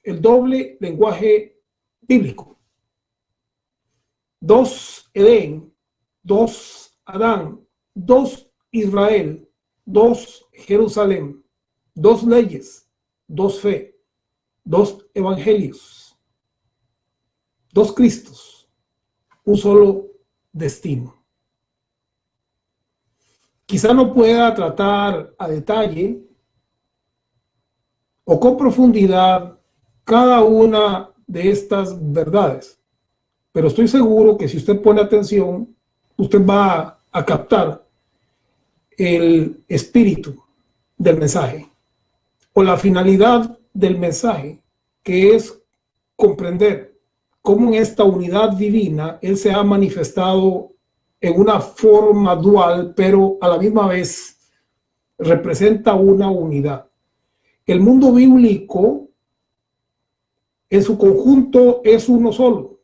el doble lenguaje bíblico. 2 Edén, 2 Adán, 2 Israel, 2 Jerusalén, 2 leyes, 2 fe, 2 evangelios, 2 Cristos, un solo destino. Quizá no pueda tratar a detalle o con profundidad cada una de estas verdades, pero estoy seguro que si usted pone atención, usted va a captar el espíritu del mensaje o la finalidad del mensaje, que es comprender cómo en esta unidad divina Él se ha manifestado en una forma dual, pero a la misma vez representa una unidad. El mundo bíblico en su conjunto es uno solo,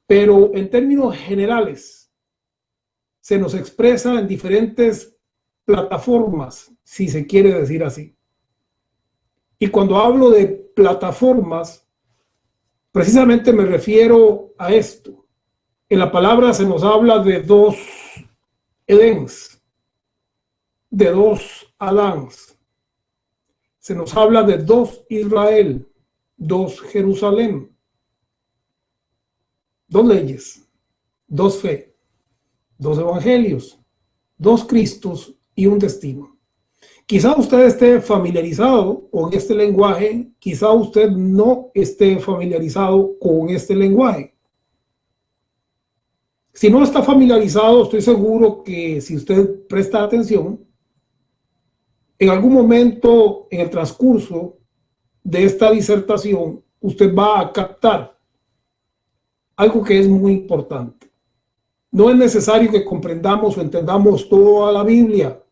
pero en términos generales se nos expresa en diferentes plataformas, si se quiere decir así. Y cuando hablo de plataformas, precisamente me refiero a esto. En la palabra se nos habla de 2 Edéns, de 2 Adáns. Se nos habla de 2 Israel, 2 Jerusalén, 2 leyes, 2 fe, 2 evangelios, 2 Cristos y un destino. Quizá usted esté familiarizado con este lenguaje, quizá usted no esté familiarizado con este lenguaje. Si no está familiarizado, estoy seguro que si usted presta atención, en algún momento en el transcurso de esta disertación, usted va a captar algo que es muy importante. No es necesario que comprendamos o entendamos toda la Biblia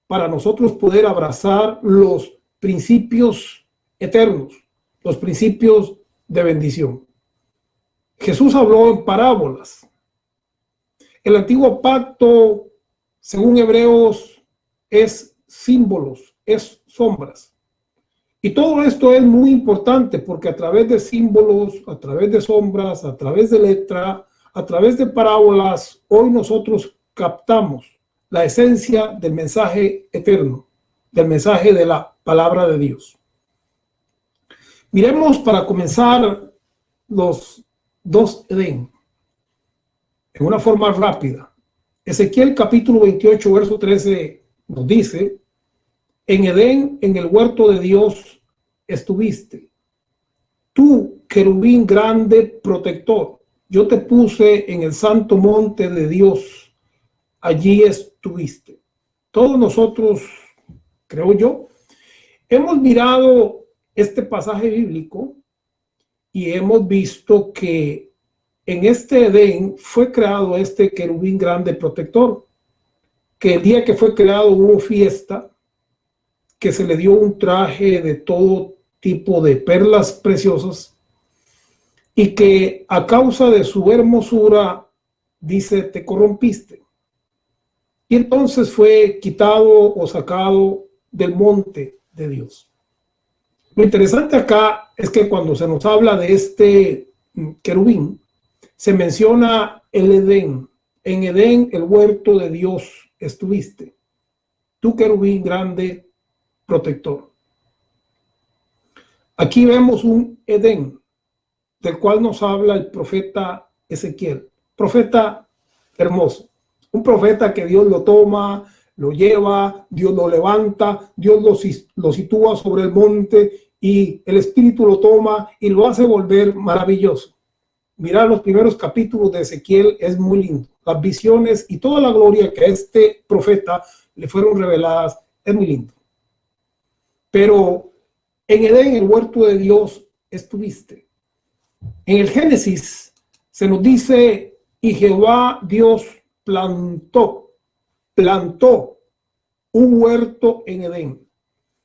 para nosotros poder abrazar los principios eternos, los principios de bendición. Jesús habló en parábolas. El antiguo pacto, según Hebreos, es símbolos, es sombras. Y todo esto es muy importante porque a través de símbolos, a través de sombras, a través de letra, a través de parábolas, hoy nosotros captamos la esencia del mensaje eterno, del mensaje de la palabra de Dios. Miremos para comenzar los 2 Edén en una forma rápida. Ezequiel capítulo 28, verso 13 nos dice: en Edén, en el huerto de Dios, estuviste. Tú, querubín grande, protector. Yo te puse en el santo monte de Dios. Allí estuviste. Todos nosotros, creo yo, hemos mirado este pasaje bíblico y hemos visto que en este Edén fue creado este querubín grande protector, que el día que fue creado hubo fiesta, que se le dio un traje de todo tipo de perlas preciosas y que a causa de su hermosura, dice, te corrompiste. Y entonces fue quitado o sacado del monte de Dios. Lo interesante acá es que cuando se nos habla de este querubín, se menciona el Edén. En Edén, el huerto de Dios, estuviste. Tú, querubín grande, protector. Aquí vemos un Edén, del cual nos habla el profeta Ezequiel. Profeta hermoso. Un profeta que Dios lo toma, lo lleva, Dios lo levanta, Dios lo sitúa sobre el monte y el Espíritu lo toma y lo hace volver maravilloso. Mirar los primeros capítulos de Ezequiel es muy lindo. Las visiones y toda la gloria que a este profeta le fueron reveladas es muy lindo. Pero en Edén, el huerto de Dios, estuviste. En el Génesis se nos dice, y Jehová Dios plantó un huerto en Edén.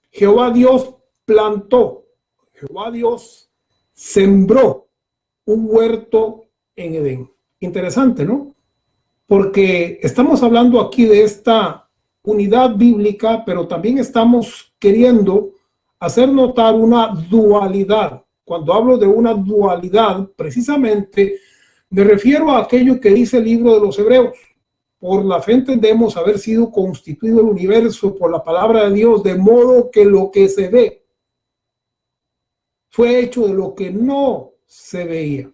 Jehová Dios plantó, Jehová Dios sembró un huerto en Edén. Interesante, ¿no? Porque estamos hablando aquí de esta unidad bíblica, pero también estamos queriendo hacer notar una dualidad Cuando hablo de una dualidad, precisamente me refiero a aquello que dice el libro de los Hebreos. Por la fe entendemos haber sido constituido el universo por la palabra de Dios, de modo que lo que se ve fue hecho de lo que no se veía.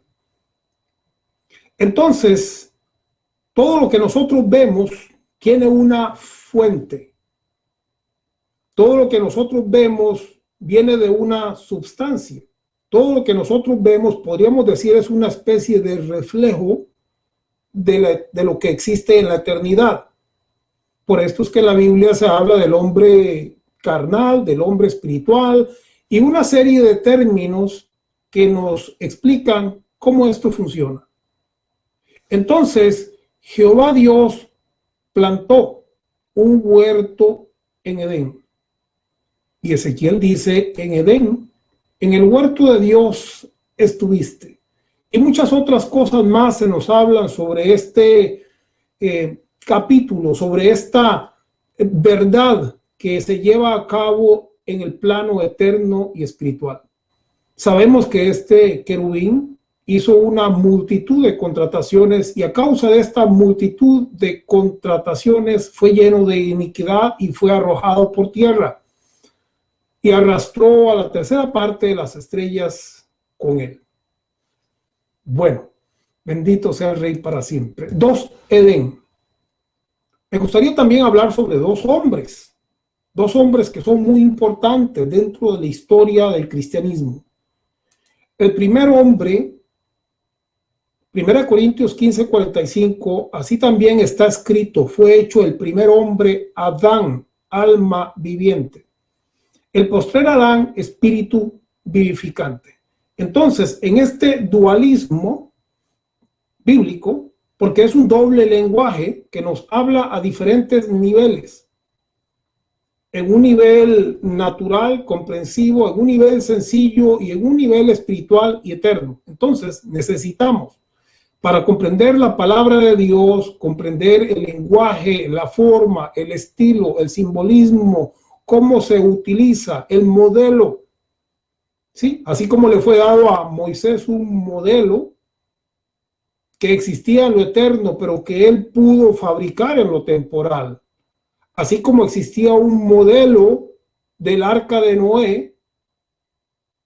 Entonces, todo lo que nosotros vemos tiene una fuente. Todo lo que nosotros vemos viene de una sustancia. Todo lo que nosotros vemos, podríamos decir, es una especie de reflejo de lo que existe en la eternidad. Por esto es que en la Biblia se habla del hombre carnal, del hombre espiritual y una serie de términos que nos explican cómo esto funciona. Entonces, Jehová Dios plantó un huerto en Edén. Y Ezequiel dice, en Edén, en el huerto de Dios estuviste. Y muchas otras cosas más se nos hablan sobre este capítulo, sobre esta verdad que se lleva a cabo en el plano eterno y espiritual. Sabemos que este querubín hizo una multitud de contrataciones y a causa de esta multitud de contrataciones fue lleno de iniquidad y fue arrojado por tierra y arrastró a la tercera parte de las estrellas con él. Bueno, bendito sea el Rey para siempre. 2, Edén. Me gustaría también hablar sobre dos hombres que son muy importantes dentro de la historia del cristianismo. El primer hombre, 1 Corintios 15:45, así también está escrito, fue hecho el primer hombre, Adán, alma viviente. El postrer Adán, espíritu vivificante. Entonces, en este dualismo bíblico, porque es un doble lenguaje que nos habla a diferentes niveles, en un nivel natural, comprensivo, en un nivel sencillo y en un nivel espiritual y eterno. Entonces, necesitamos, para comprender la palabra de Dios, comprender el lenguaje, la forma, el estilo, el simbolismo, cómo se utiliza, el modelo, ¿sí? Así como le fue dado a Moisés un modelo que existía en lo eterno, pero que él pudo fabricar en lo temporal. Así como existía un modelo del arca de Noé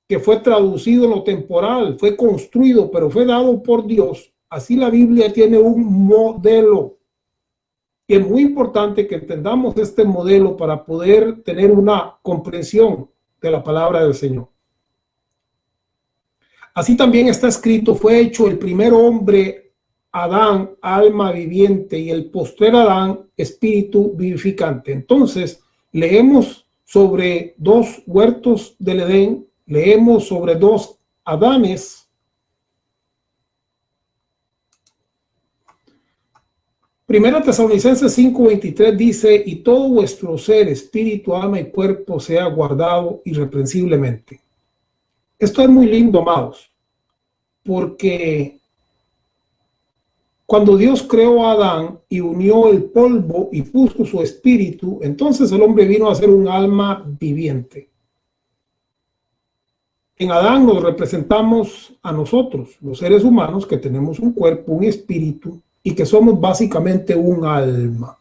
que fue traducido en lo temporal, fue construido, pero fue dado por Dios. Así la Biblia tiene un modelo. Y es muy importante que entendamos este modelo para poder tener una comprensión de la palabra del Señor. Así también está escrito, fue hecho el primer hombre, Adán, alma viviente, y el postrer Adán, espíritu vivificante. Entonces, leemos sobre dos huertos del Edén, leemos sobre dos Adanes. Primera Tesalonicenses 5:23 dice, y todo vuestro ser, espíritu, alma y cuerpo sea guardado irreprensiblemente. Esto es muy lindo, amados, porque cuando Dios creó a Adán y unió el polvo y puso su espíritu, entonces el hombre vino a ser un alma viviente. En Adán nos representamos a nosotros, los seres humanos, que tenemos un cuerpo, un espíritu, y que somos básicamente un alma.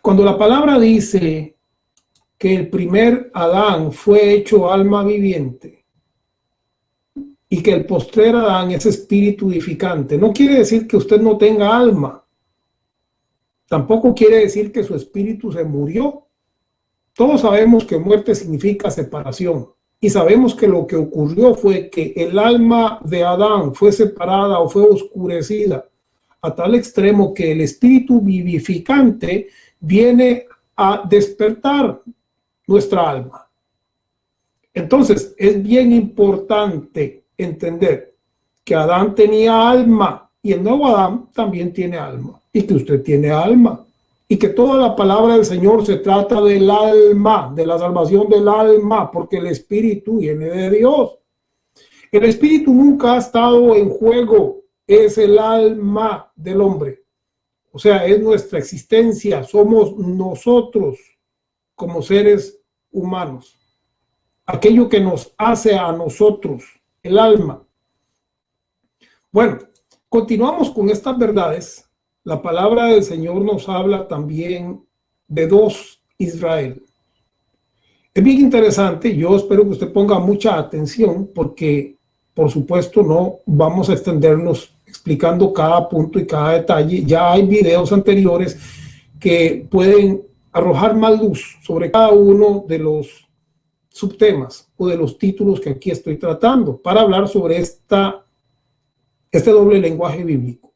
Cuando la palabra dice que el primer Adán fue hecho alma viviente y que el postrer Adán es espíritu vivificante, no quiere decir que usted no tenga alma. Tampoco quiere decir que su espíritu se murió. Todos sabemos que muerte significa separación. Y sabemos que lo que ocurrió fue que el alma de Adán fue separada o fue oscurecida a tal extremo que el espíritu vivificante viene a despertar nuestra alma. Entonces, es bien importante entender que Adán tenía alma y el nuevo Adán también tiene alma y que usted tiene alma y que toda la palabra del Señor se trata del alma, de la salvación del alma, porque el espíritu viene de Dios. El espíritu nunca ha estado en juego. Es el alma del hombre, o sea, es nuestra existencia, somos nosotros como seres humanos. aquello que nos hace a nosotros, el alma. Bueno, continuamos con estas verdades. La palabra del Señor nos habla también de dos Israel. Es bien interesante, yo espero que usted ponga mucha atención porque, por supuesto, no vamos a extendernos explicando cada punto y cada detalle. Ya hay videos anteriores que pueden arrojar más luz sobre cada uno de los subtemas o de los títulos que aquí estoy tratando para hablar sobre este doble lenguaje bíblico.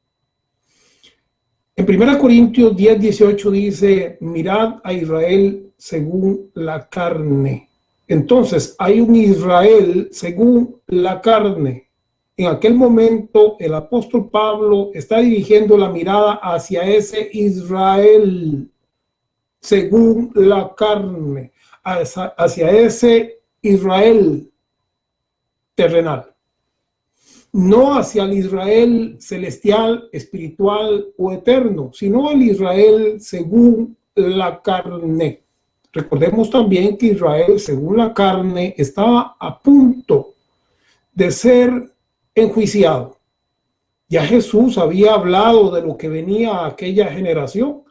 En 1 Corintios 10:18 dice, mirad a Israel según la carne. Entonces hay un Israel según la carne. En aquel momento el apóstol Pablo está dirigiendo la mirada hacia ese Israel según la carne, hacia ese Israel terrenal. No hacia el Israel celestial, espiritual o eterno, sino el Israel según la carne. Recordemos también que Israel según la carne estaba a punto de ser enjuiciado. Ya Jesús había hablado de lo que venía a aquella generación.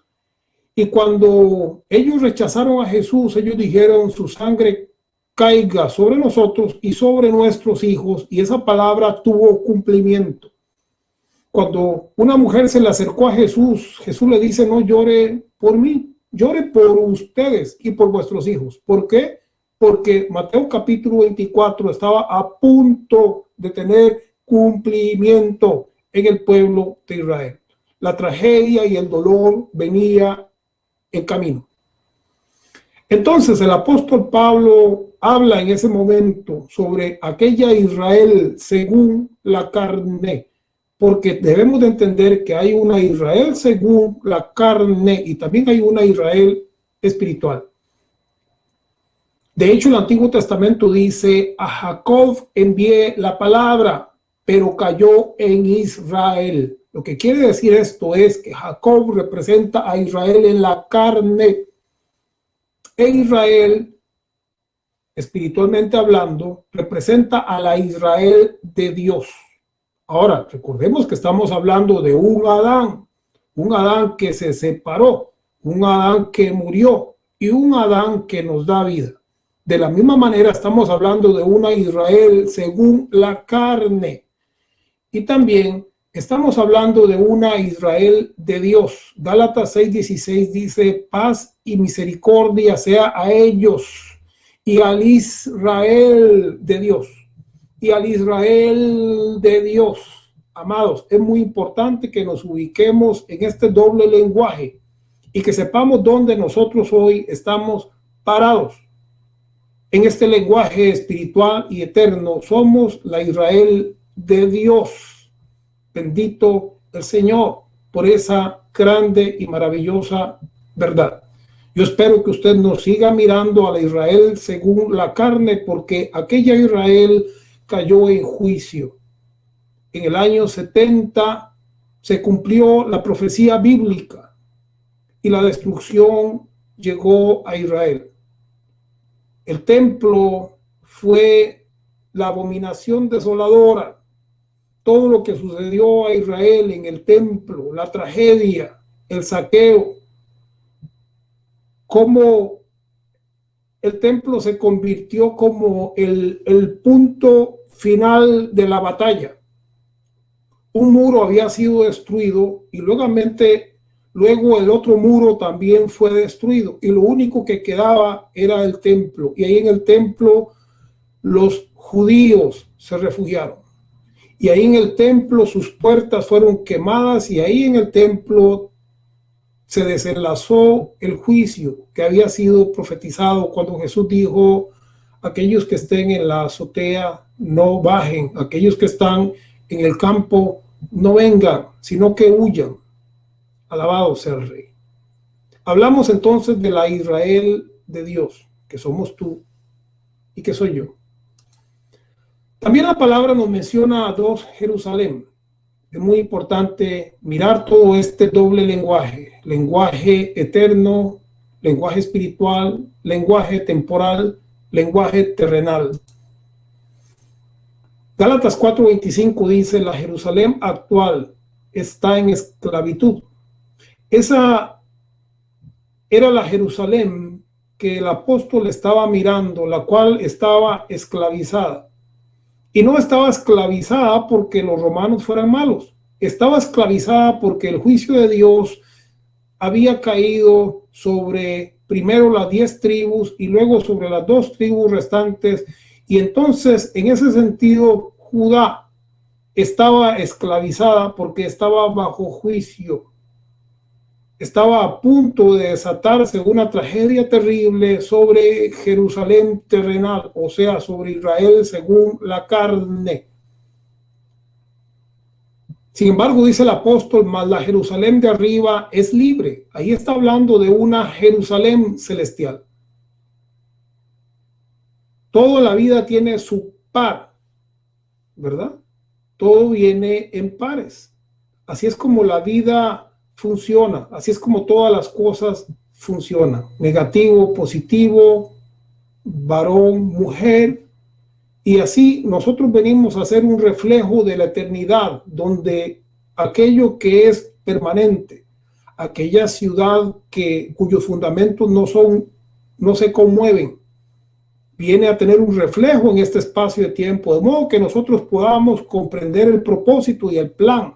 Y cuando ellos rechazaron a Jesús, ellos dijeron, su sangre caiga sobre nosotros y sobre nuestros hijos, y esa palabra tuvo cumplimiento. Cuando una mujer se le acercó a Jesús, Jesús le dice, no llore por mí, llore por ustedes y por vuestros hijos. ¿Por qué? Porque Mateo capítulo 24 estaba a punto de tener cumplimiento en el pueblo de Israel. La tragedia y el dolor venía en camino. Entonces el apóstol Pablo habla en ese momento sobre aquella Israel según la carne, porque debemos de entender que hay una Israel según la carne y también hay una Israel espiritual. De hecho, el Antiguo Testamento dice, a Jacob envié la palabra, pero cayó en Israel. Lo que quiere decir esto es que Jacob representa a Israel en la carne. En Israel, espiritualmente hablando, representa a la Israel de Dios. Ahora, recordemos que estamos hablando de un Adán que se separó, un Adán que murió y un Adán que nos da vida. De la misma manera estamos hablando de una Israel según la carne. Y también estamos hablando de una Israel de Dios. Gálatas 6:16 dice, paz y misericordia sea a ellos y al Israel de Dios. Y al Israel de Dios. Amados, es muy importante que nos ubiquemos en este doble lenguaje y que sepamos dónde nosotros hoy estamos parados. En este lenguaje espiritual y eterno somos la Israel de Dios. Bendito el Señor por esa grande y maravillosa verdad. Yo espero que usted nos siga mirando a la Israel según la carne, porque aquella Israel cayó en juicio. En el año 70 se cumplió la profecía bíblica y la destrucción llegó a Israel. El templo fue la abominación desoladora. Todo lo que sucedió a Israel en el templo, la tragedia, el saqueo, cómo el templo se convirtió como el punto final de la batalla. Un muro había sido destruido y luego el otro muro también fue destruido y lo único que quedaba era el templo, y ahí en el templo los judíos se refugiaron y ahí en el templo sus puertas fueron quemadas y ahí en el templo se desenlazó el juicio que había sido profetizado cuando Jesús dijo, aquellos que estén en la azotea no bajen, aquellos que están en el campo no vengan, sino que huyan. Alabado sea el Rey. Hablamos entonces de la Israel de Dios, que somos tú y que soy yo. También la palabra nos menciona a dos Jerusalén. Es muy importante mirar todo este doble lenguaje eterno, lenguaje espiritual, lenguaje temporal, lenguaje terrenal. Gálatas 4:25 dice: la Jerusalén actual está en esclavitud. Esa era la Jerusalén que el apóstol estaba mirando, la cual estaba esclavizada. Y no estaba esclavizada porque los romanos fueran malos. Estaba esclavizada porque el juicio de Dios había caído sobre primero las 10 tribus y luego sobre las 2 tribus restantes. Y entonces, en ese sentido, Judá estaba esclavizada porque estaba bajo juicio. Estaba a punto de desatarse una tragedia terrible sobre Jerusalén terrenal, o sea, sobre Israel según la carne. Sin embargo, dice el apóstol, mas la Jerusalén de arriba es libre. Ahí está hablando de una Jerusalén celestial. Toda la vida tiene su par, ¿verdad? Todo viene en pares. Así es como la vida funciona, así es como todas las cosas funcionan. Negativo, positivo, varón, mujer. Y así nosotros venimos a ser un reflejo de la eternidad, donde aquello que es permanente, aquella ciudad cuyos fundamentos no se conmueven, viene a tener un reflejo en este espacio de tiempo, de modo que nosotros podamos comprender el propósito y el plan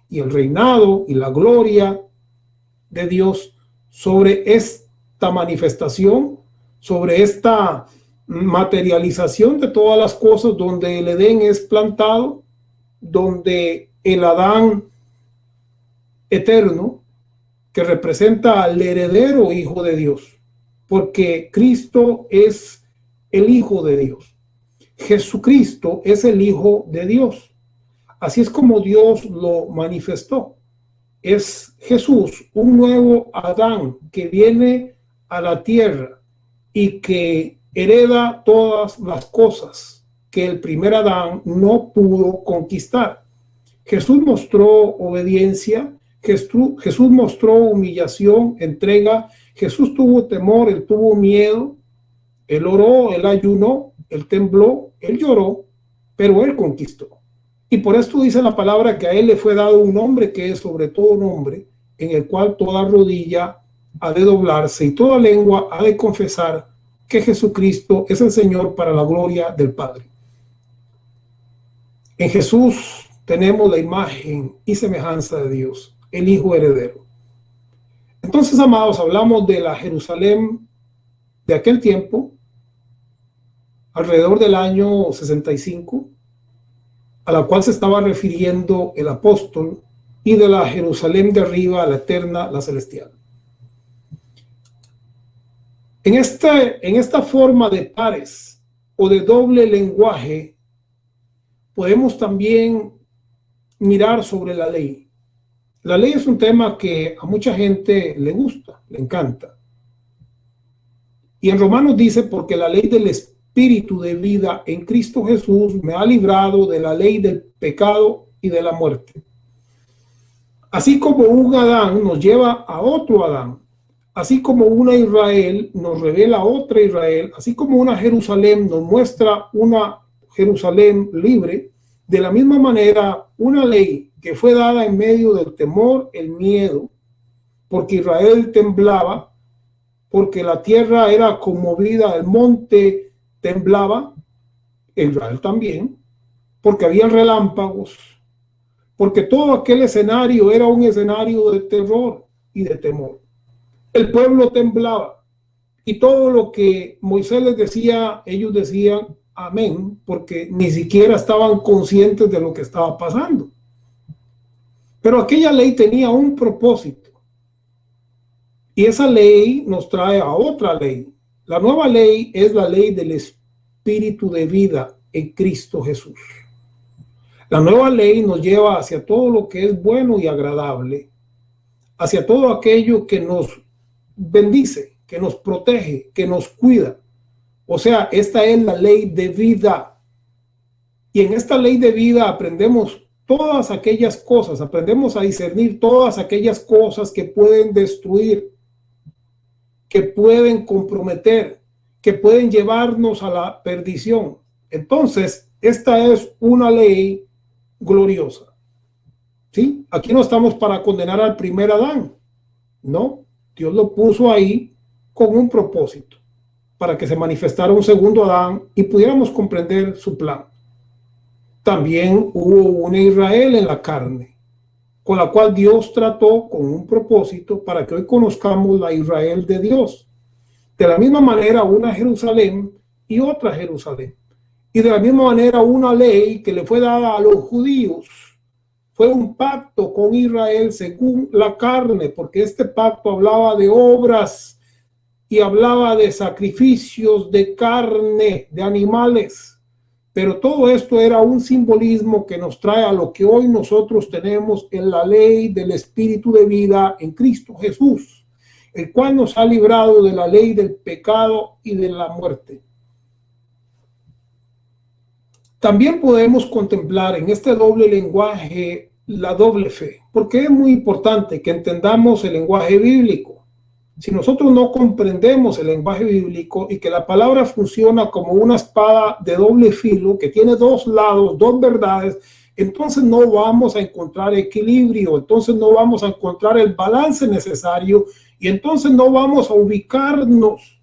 y el reinado y la gloria de Dios sobre esta manifestación, sobre esta materialización de todas las cosas, donde el Edén es plantado, donde el Adán eterno, que representa al heredero hijo de Dios, porque Cristo es el Hijo de Dios. Jesucristo es el Hijo de Dios. Así es como Dios lo manifestó. Es Jesús, un nuevo Adán que viene a la tierra y que hereda todas las cosas que el primer Adán no pudo conquistar. Jesús mostró obediencia, Jesús mostró humillación, entrega. Jesús tuvo temor, él tuvo miedo, él oró, él ayunó, él tembló, él lloró, pero él conquistó. Y por esto dice la palabra que a él le fue dado un nombre que es sobre todo nombre, en el cual toda rodilla ha de doblarse y toda lengua ha de confesar que Jesucristo es el Señor, para la gloria del Padre. En Jesús tenemos la imagen y semejanza de Dios, el Hijo heredero. Entonces, amados, hablamos de la Jerusalén de aquel tiempo, alrededor del año 65, a la cual se estaba refiriendo el apóstol, y de la Jerusalén de arriba, la eterna, la celestial. En esta forma de pares o de doble lenguaje, podemos también mirar sobre la ley. La ley es un tema que a mucha gente le gusta, le encanta. Y en Romanos dice: porque la ley del Espíritu de vida en Cristo Jesús me ha librado de la ley del pecado y de la muerte. Así como un Adán nos lleva a otro Adán, así como una Israel nos revela a otra Israel, así como una Jerusalén nos muestra una Jerusalén libre, de la misma manera una ley que fue dada en medio del temor, el miedo, porque Israel temblaba, porque la tierra era conmovida, el monte temblaba, Israel también, porque había relámpagos, porque todo aquel escenario era un escenario de terror y de temor. El pueblo temblaba y todo lo que Moisés les decía, ellos decían amén, porque ni siquiera estaban conscientes de lo que estaba pasando. Pero aquella ley tenía un propósito, y esa ley nos trae a otra ley. La nueva ley es la ley del Espíritu de vida en Cristo Jesús. La nueva ley nos lleva hacia todo lo que es bueno y agradable, hacia todo aquello que nos bendice, que nos protege, que nos cuida. O sea, esta es la ley de vida. Y en esta ley de vida aprendemos todas aquellas cosas, aprendemos a discernir todas aquellas cosas que pueden destruir, que pueden comprometer, que pueden llevarnos a la perdición. Entonces, esta es una ley gloriosa. ¿Sí? Aquí no estamos para condenar al primer Adán. No, Dios lo puso ahí con un propósito, para que se manifestara un segundo Adán y pudiéramos comprender su plan. También hubo una Israel en la carne, con la cual Dios trató con un propósito para que hoy conozcamos la Israel de Dios. De la misma manera, una Jerusalén y otra Jerusalén. Y de la misma manera, una ley que le fue dada a los judíos. Fue un pacto con Israel según la carne, porque este pacto hablaba de obras y hablaba de sacrificios de carne, de animales. Pero todo esto era un simbolismo que nos trae a lo que hoy nosotros tenemos en la ley del Espíritu de vida en Cristo Jesús, el cual nos ha librado de la ley del pecado y de la muerte. También podemos contemplar en este doble lenguaje la doble fe, porque es muy importante que entendamos el lenguaje bíblico. Si nosotros no comprendemos el lenguaje bíblico y que la palabra funciona como una espada de doble filo, que tiene dos lados, dos verdades, entonces no vamos a encontrar equilibrio, entonces no vamos a encontrar el balance necesario y entonces no vamos a ubicarnos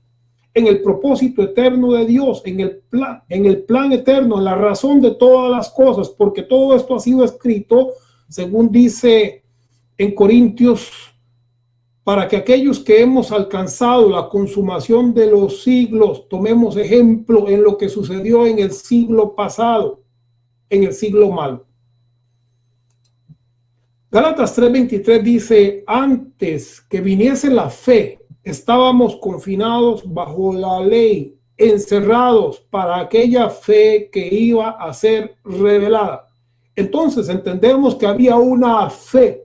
en el propósito eterno de Dios, en el plan eterno, en la razón de todas las cosas, porque todo esto ha sido escrito, según dice en Corintios, para que aquellos que hemos alcanzado la consumación de los siglos tomemos ejemplo en lo que sucedió en el siglo pasado, en el siglo malo. Gálatas 3:23 dice: antes que viniese la fe, estábamos confinados bajo la ley, encerrados para aquella fe que iba a ser revelada. Entonces entendemos que había una fe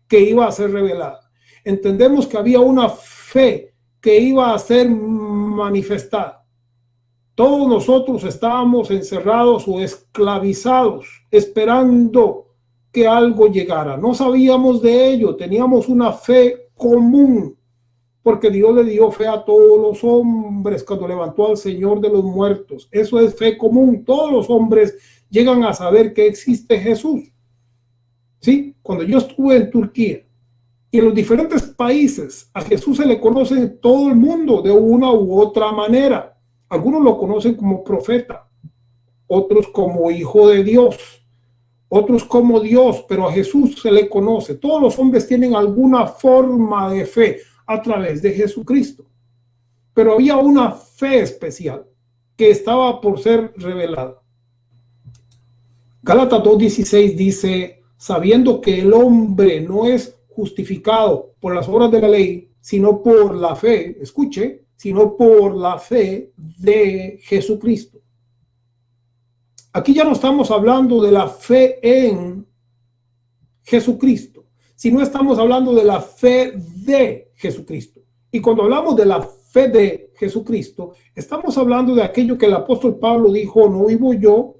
que iba a ser revelada. Entendemos que había una fe que iba a ser manifestada. Todos nosotros estábamos encerrados o esclavizados, esperando que algo llegara. No sabíamos de ello, teníamos una fe común, porque Dios le dio fe a todos los hombres cuando levantó al Señor de los muertos. Eso es fe común. Todos los hombres llegan a saber que existe Jesús. ¿Sí? Cuando yo estuve en Turquía y en los diferentes países, a Jesús se le conoce en todo el mundo de una u otra manera. Algunos lo conocen como profeta, otros como hijo de Dios, otros como Dios, pero a Jesús se le conoce. Todos los hombres tienen alguna forma de fe a través de Jesucristo. Pero había una fe especial que estaba por ser revelada. Gálatas 2:16 dice: sabiendo que el hombre no es justificado por las obras de la ley, sino por la fe, escuche, sino por la fe de Jesucristo. Aquí ya no estamos hablando de la fe en Jesucristo, sino estamos hablando de la fe de Jesucristo. Y cuando hablamos de la fe de Jesucristo, estamos hablando de aquello que el apóstol Pablo dijo: no vivo yo,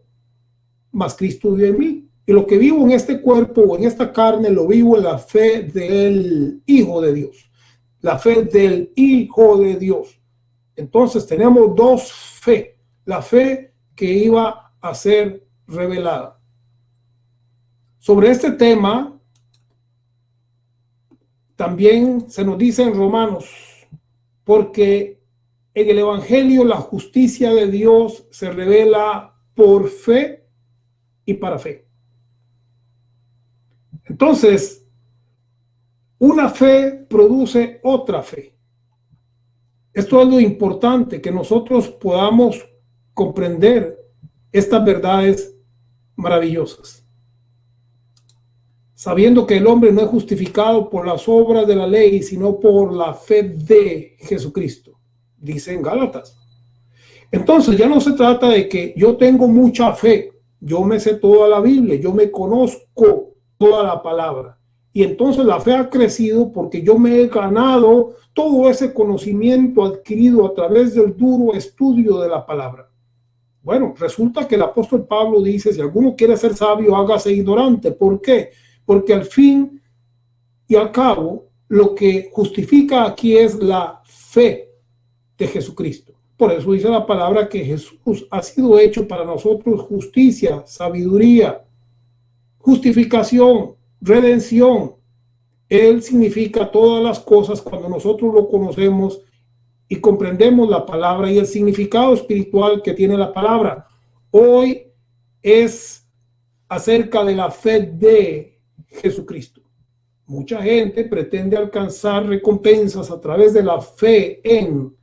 mas Cristo vive en mí. Y lo que vivo en este cuerpo o en esta carne, lo vivo en la fe del Hijo de Dios. La fe del Hijo de Dios. Entonces tenemos dos fe. La fe que iba a ser revelada. Sobre este tema, también se nos dice en Romanos, porque en el Evangelio la justicia de Dios se revela por fe y para fe. Entonces, una fe produce otra fe. Esto es lo importante, que nosotros podamos comprender estas verdades maravillosas. Sabiendo que el hombre no es justificado por las obras de la ley, sino por la fe de Jesucristo, dice en Gálatas. Entonces ya no se trata de que yo tengo mucha fe, yo me sé toda la Biblia, yo me conozco toda la palabra. Y entonces la fe ha crecido porque yo me he ganado todo ese conocimiento adquirido a través del duro estudio de la palabra. Bueno, resulta que el apóstol Pablo dice: si alguno quiere ser sabio, hágase ignorante. ¿Por qué? Porque al fin y al cabo, lo que justifica aquí es la fe de Jesucristo. Por eso dice la palabra que Jesús ha sido hecho para nosotros justicia, sabiduría, justificación, redención. Él significa todas las cosas cuando nosotros lo conocemos y comprendemos la palabra y el significado espiritual que tiene la palabra. Hoy es acerca de la fe de Jesucristo. Mucha gente pretende alcanzar recompensas a través de la fe en,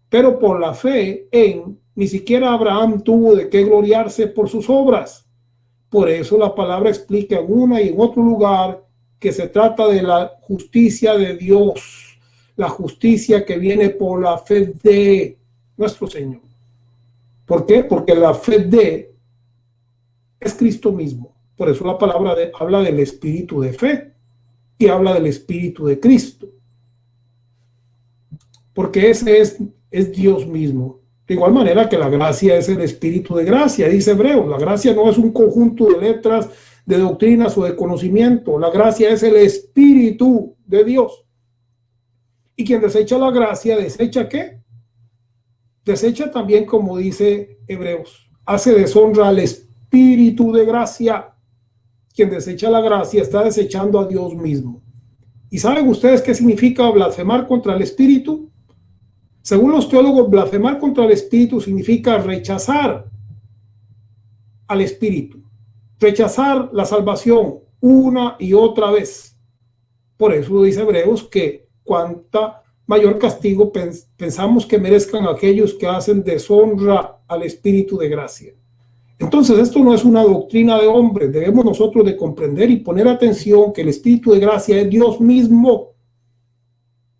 pero por la fe en, ni siquiera Abraham tuvo de qué gloriarse por sus obras. Por eso la palabra explica en una y en otro lugar que se trata de la justicia de Dios, la justicia que viene por la fe de nuestro Señor. ¿Por qué? Porque la fe de es Cristo mismo. Por eso la palabra habla del espíritu de fe y habla del espíritu de Cristo. Porque ese es Dios mismo. De igual manera que la gracia es el espíritu de gracia, dice Hebreos. La gracia no es un conjunto de letras, de doctrinas o de conocimiento. La gracia es el espíritu de Dios. Y quien desecha la gracia, ¿desecha qué? Desecha también, como dice Hebreos, hace deshonra al espíritu de gracia. Quien desecha la gracia está desechando a Dios mismo. ¿Y saben ustedes qué significa blasfemar contra el espíritu? Según los teólogos, blasfemar contra el espíritu significa rechazar al espíritu, rechazar la salvación una y otra vez. Por eso dice Hebreos que cuanta mayor castigo pensamos que merezcan aquellos que hacen deshonra al espíritu de gracia. Entonces esto no es una doctrina de hombres. Debemos nosotros de comprender y poner atención que el espíritu de gracia es Dios mismo,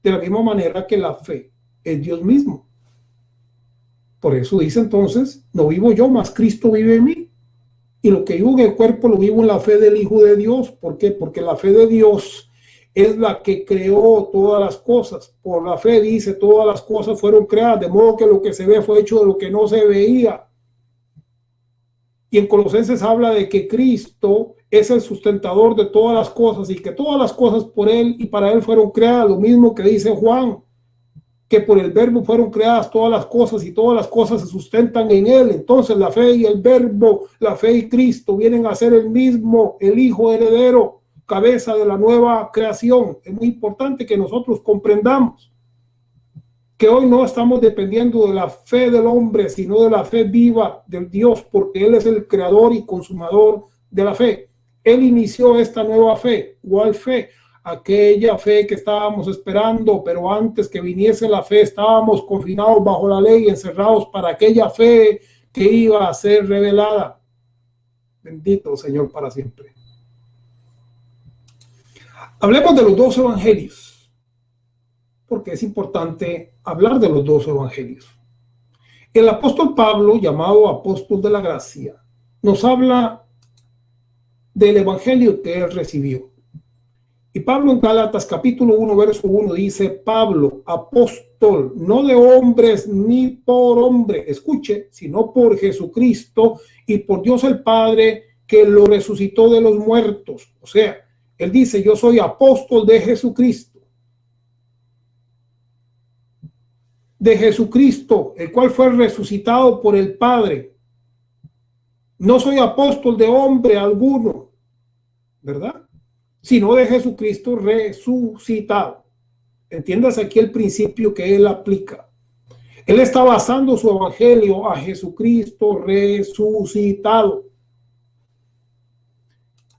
de la misma manera que la fe es Dios mismo. Por eso dice entonces, no vivo yo, mas Cristo vive en mí. Y lo que vivo en el cuerpo lo vivo en la fe del Hijo de Dios. ¿Por qué? Porque la fe de Dios es la que creó todas las cosas. Por la fe dice, todas las cosas fueron creadas, de modo que lo que se ve fue hecho de lo que no se veía. Y en Colosenses habla de que Cristo es el sustentador de todas las cosas y que todas las cosas por Él y para Él fueron creadas. Lo mismo que dice Juan, que por el verbo fueron creadas todas las cosas y todas las cosas se sustentan en Él. Entonces la fe y el verbo, la fe y Cristo vienen a ser el mismo, el Hijo heredero, cabeza de la nueva creación. Es muy importante que nosotros comprendamos que hoy no estamos dependiendo de la fe del hombre, sino de la fe viva del Dios, porque Él es el creador y consumador de la fe. Él inició esta nueva fe. ¿Cuál fe? Aquella fe que estábamos esperando, pero antes que viniese la fe estábamos confinados bajo la ley, encerrados para aquella fe que iba a ser revelada. Bendito Señor para siempre. Hablemos de los dos evangelios, porque es importante hablar de los dos evangelios. El apóstol Pablo, llamado apóstol de la gracia, nos habla del evangelio que él recibió. Y Pablo en Gálatas capítulo 1, verso 1 dice, Pablo, apóstol, no de hombres ni por hombre, escuche, sino por Jesucristo y por Dios el Padre que lo resucitó de los muertos. O sea, él dice, yo soy apóstol de Jesucristo. De Jesucristo, el cual fue resucitado por el Padre. No soy apóstol de hombre alguno, ¿verdad? Sino de Jesucristo resucitado. Entiendas aquí el principio que él aplica. Él está basando su evangelio a Jesucristo resucitado.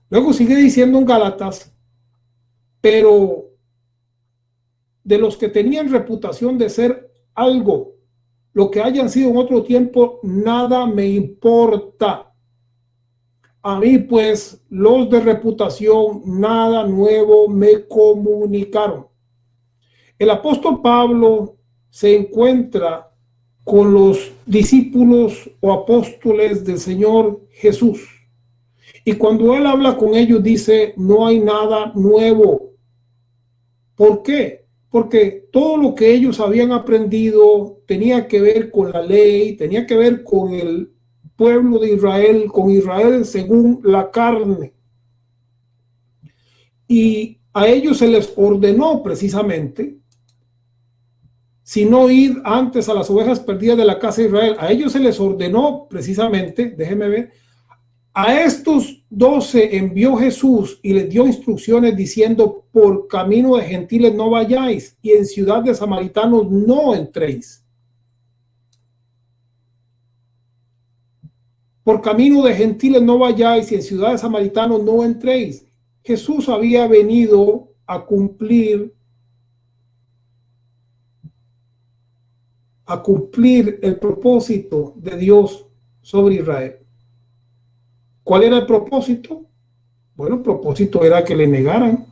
Luego sigue diciendo en Gálatas, pero de los que tenían reputación de ser algo, lo que hayan sido en otro tiempo, nada me importa. A mí, pues, los de reputación, nada nuevo me comunicaron. El apóstol Pablo se encuentra con los discípulos o apóstoles del Señor Jesús. Y cuando él habla con ellos, dice, no hay nada nuevo. ¿Por qué? Porque todo lo que ellos habían aprendido tenía que ver con la ley, tenía que ver con el pueblo de Israel, con Israel según la carne. Y a ellos se les ordenó precisamente sino id antes a las ovejas perdidas de la casa de Israel. A ellos se les ordenó precisamente, déjenme ver, a estos 12 envió Jesús y les dio instrucciones diciendo: por camino de gentiles no vayáis y en ciudad de samaritanos no entréis. Por camino de gentiles no vayáis y en ciudad de samaritanos no entréis. Jesús había venido a cumplir el propósito de Dios sobre Israel. ¿Cuál era el propósito? Bueno, el propósito era que le negaran.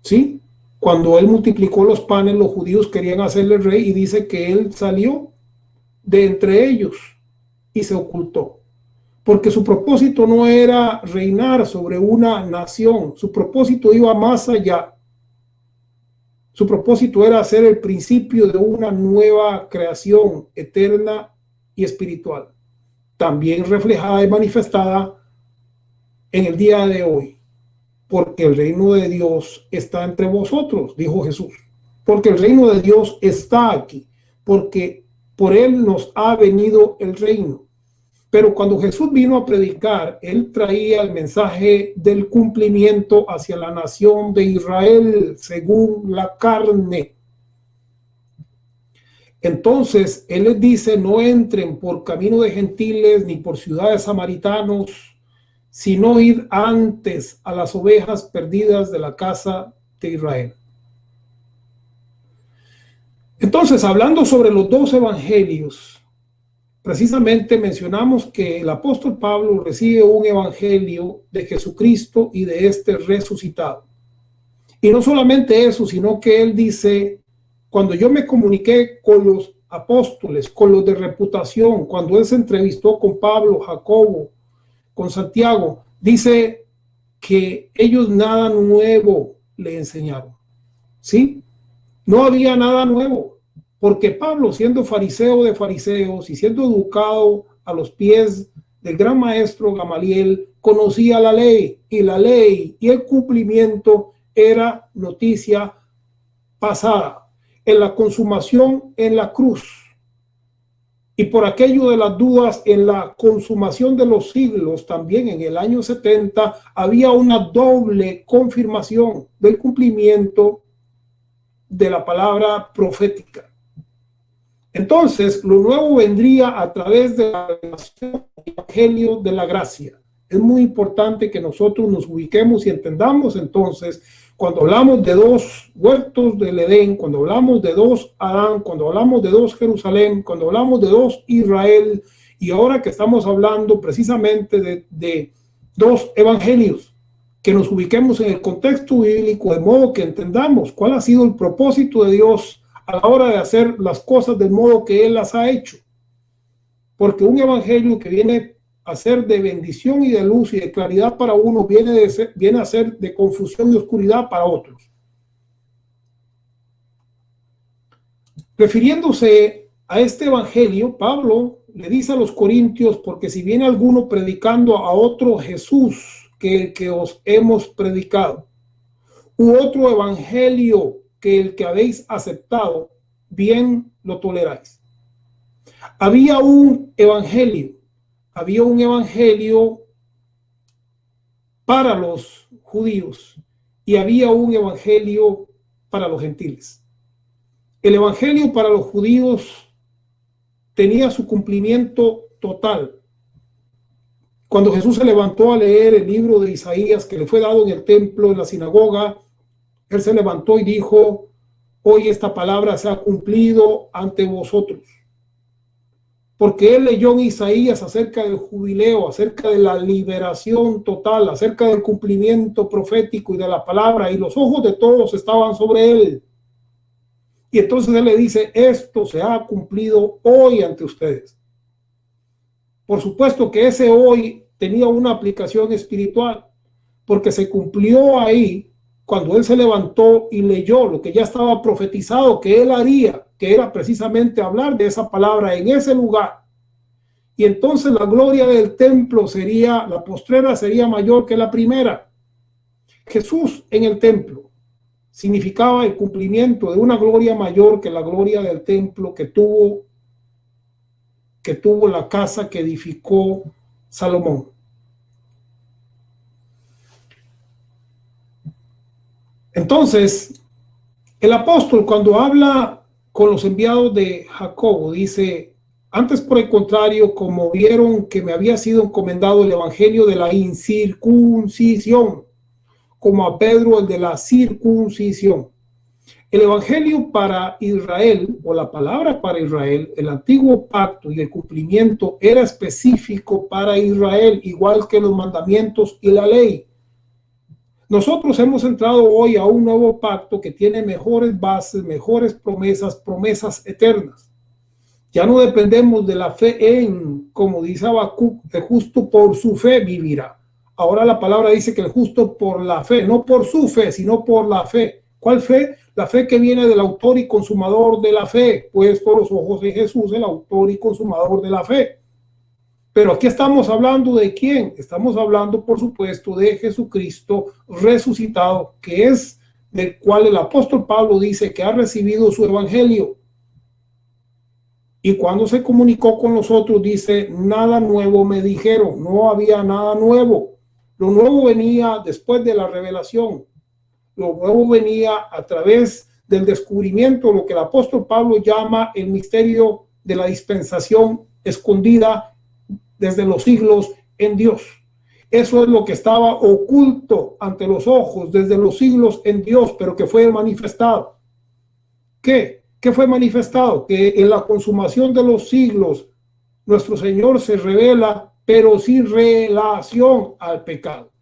¿Sí? Cuando él multiplicó los panes, los judíos querían hacerle rey y dice que él salió de entre ellos y se ocultó. Porque su propósito no era reinar sobre una nación, su propósito iba más allá. Su propósito era ser el principio de una nueva creación eterna y espiritual, también reflejada y manifestada en el día de hoy, porque el reino de Dios está entre vosotros, dijo Jesús, porque el reino de Dios está aquí, porque por él nos ha venido el reino. Pero cuando Jesús vino a predicar, él traía el mensaje del cumplimiento hacia la nación de Israel según la carne. Entonces él les dice: no entren por camino de gentiles ni por ciudades samaritanos, sino ir antes a las ovejas perdidas de la casa de Israel. Entonces, hablando sobre los dos evangelios, precisamente mencionamos que el apóstol Pablo recibe un evangelio de Jesucristo y de este resucitado. Y no solamente eso, sino que él dice: cuando yo me comuniqué con los apóstoles, con los de reputación, cuando él se entrevistó con Pablo, Jacobo, con Santiago, dice que ellos nada nuevo le enseñaron. ¿Sí? No había nada nuevo. Porque Pablo, siendo fariseo de fariseos y siendo educado a los pies del gran maestro Gamaliel, conocía la ley y el cumplimiento era noticia pasada, en la consumación en la cruz. Y por aquello de las dudas, en la consumación de los siglos, también en el año 70, había una doble confirmación del cumplimiento de la palabra profética. Entonces, lo nuevo vendría a través de la revelación del evangelio de la gracia. Es muy importante que nosotros nos ubiquemos y entendamos entonces, cuando hablamos de dos huertos del Edén, cuando hablamos de dos Adán, cuando hablamos de dos Jerusalén, cuando hablamos de dos Israel, y ahora que estamos hablando precisamente de dos evangelios, que nos ubiquemos en el contexto bíblico, de modo que entendamos cuál ha sido el propósito de Dios a la hora de hacer las cosas del modo que Él las ha hecho. Porque un evangelio que viene a ser de bendición y de luz y de claridad para uno, viene a ser de confusión y oscuridad para otros. Refiriéndose a este evangelio, Pablo le dice a los corintios: porque si viene alguno predicando a otro Jesús que el que os hemos predicado, u otro evangelio que el que habéis aceptado, bien lo toleráis. Había un evangelio para los judíos y había un evangelio para los gentiles. El evangelio para los judíos tenía su cumplimiento total. Cuando Jesús se levantó a leer el libro de Isaías que le fue dado en el templo, en la sinagoga, él se levantó y dijo: hoy esta palabra se ha cumplido ante vosotros. Porque él leyó en Isaías acerca del jubileo, acerca de la liberación total, acerca del cumplimiento profético y de la palabra, y los ojos de todos estaban sobre él. Y entonces él le dice: esto se ha cumplido hoy ante ustedes. Por supuesto que ese hoy tenía una aplicación espiritual, porque se cumplió ahí cuando él se levantó y leyó lo que ya estaba profetizado que él haría, que era precisamente hablar de esa palabra en ese lugar. Y entonces la gloria del templo sería, la postrera sería mayor que la primera. Jesús en el templo significaba el cumplimiento de una gloria mayor que la gloria del templo que tuvo la casa que edificó Salomón. Entonces, el apóstol, cuando habla con los enviados de Jacobo, dice: antes, por el contrario, como vieron que me había sido encomendado el evangelio de la incircuncisión, como a Pedro el de la circuncisión. El evangelio para Israel, o la palabra para Israel, el antiguo pacto y el cumplimiento era específico para Israel, igual que los mandamientos y la ley. Nosotros hemos entrado hoy a un nuevo pacto que tiene mejores bases, mejores promesas, promesas eternas. Ya no dependemos de la fe en, como dice Habacuc, el justo por su fe vivirá. Ahora la palabra dice que el justo por la fe, no por su fe, sino por la fe. ¿Cuál fe? La fe que viene del autor y consumador de la fe, puesto los ojos de Jesús, el autor y consumador de la fe. Pero aquí estamos hablando de quién. Estamos hablando, por supuesto, de Jesucristo resucitado, que es del cual el apóstol Pablo dice que ha recibido su evangelio. Y cuando se comunicó con nosotros, dice: nada nuevo me dijeron. No había nada nuevo. Lo nuevo venía después de la revelación. Lo nuevo venía a través del descubrimiento, lo que el apóstol Pablo llama el misterio de la dispensación escondida desde los siglos en Dios. Eso es lo que estaba oculto ante los ojos desde los siglos en Dios, pero que fue manifestado. ¿Qué fue manifestado? Que en la consumación de los siglos nuestro Señor se revela, pero sin relación al pecado.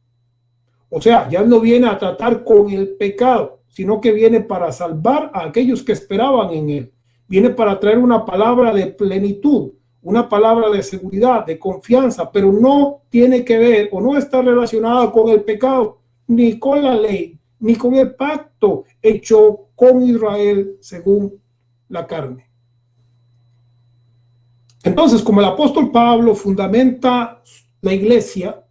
O sea, ya no viene a tratar con el pecado, sino que viene para salvar a aquellos que esperaban en él. Viene para traer una palabra de plenitud, una palabra de seguridad, de confianza, pero no tiene que ver o no está relacionada con el pecado, ni con la ley, ni con el pacto hecho con Israel según la carne. Entonces, como el apóstol Pablo fundamenta la iglesia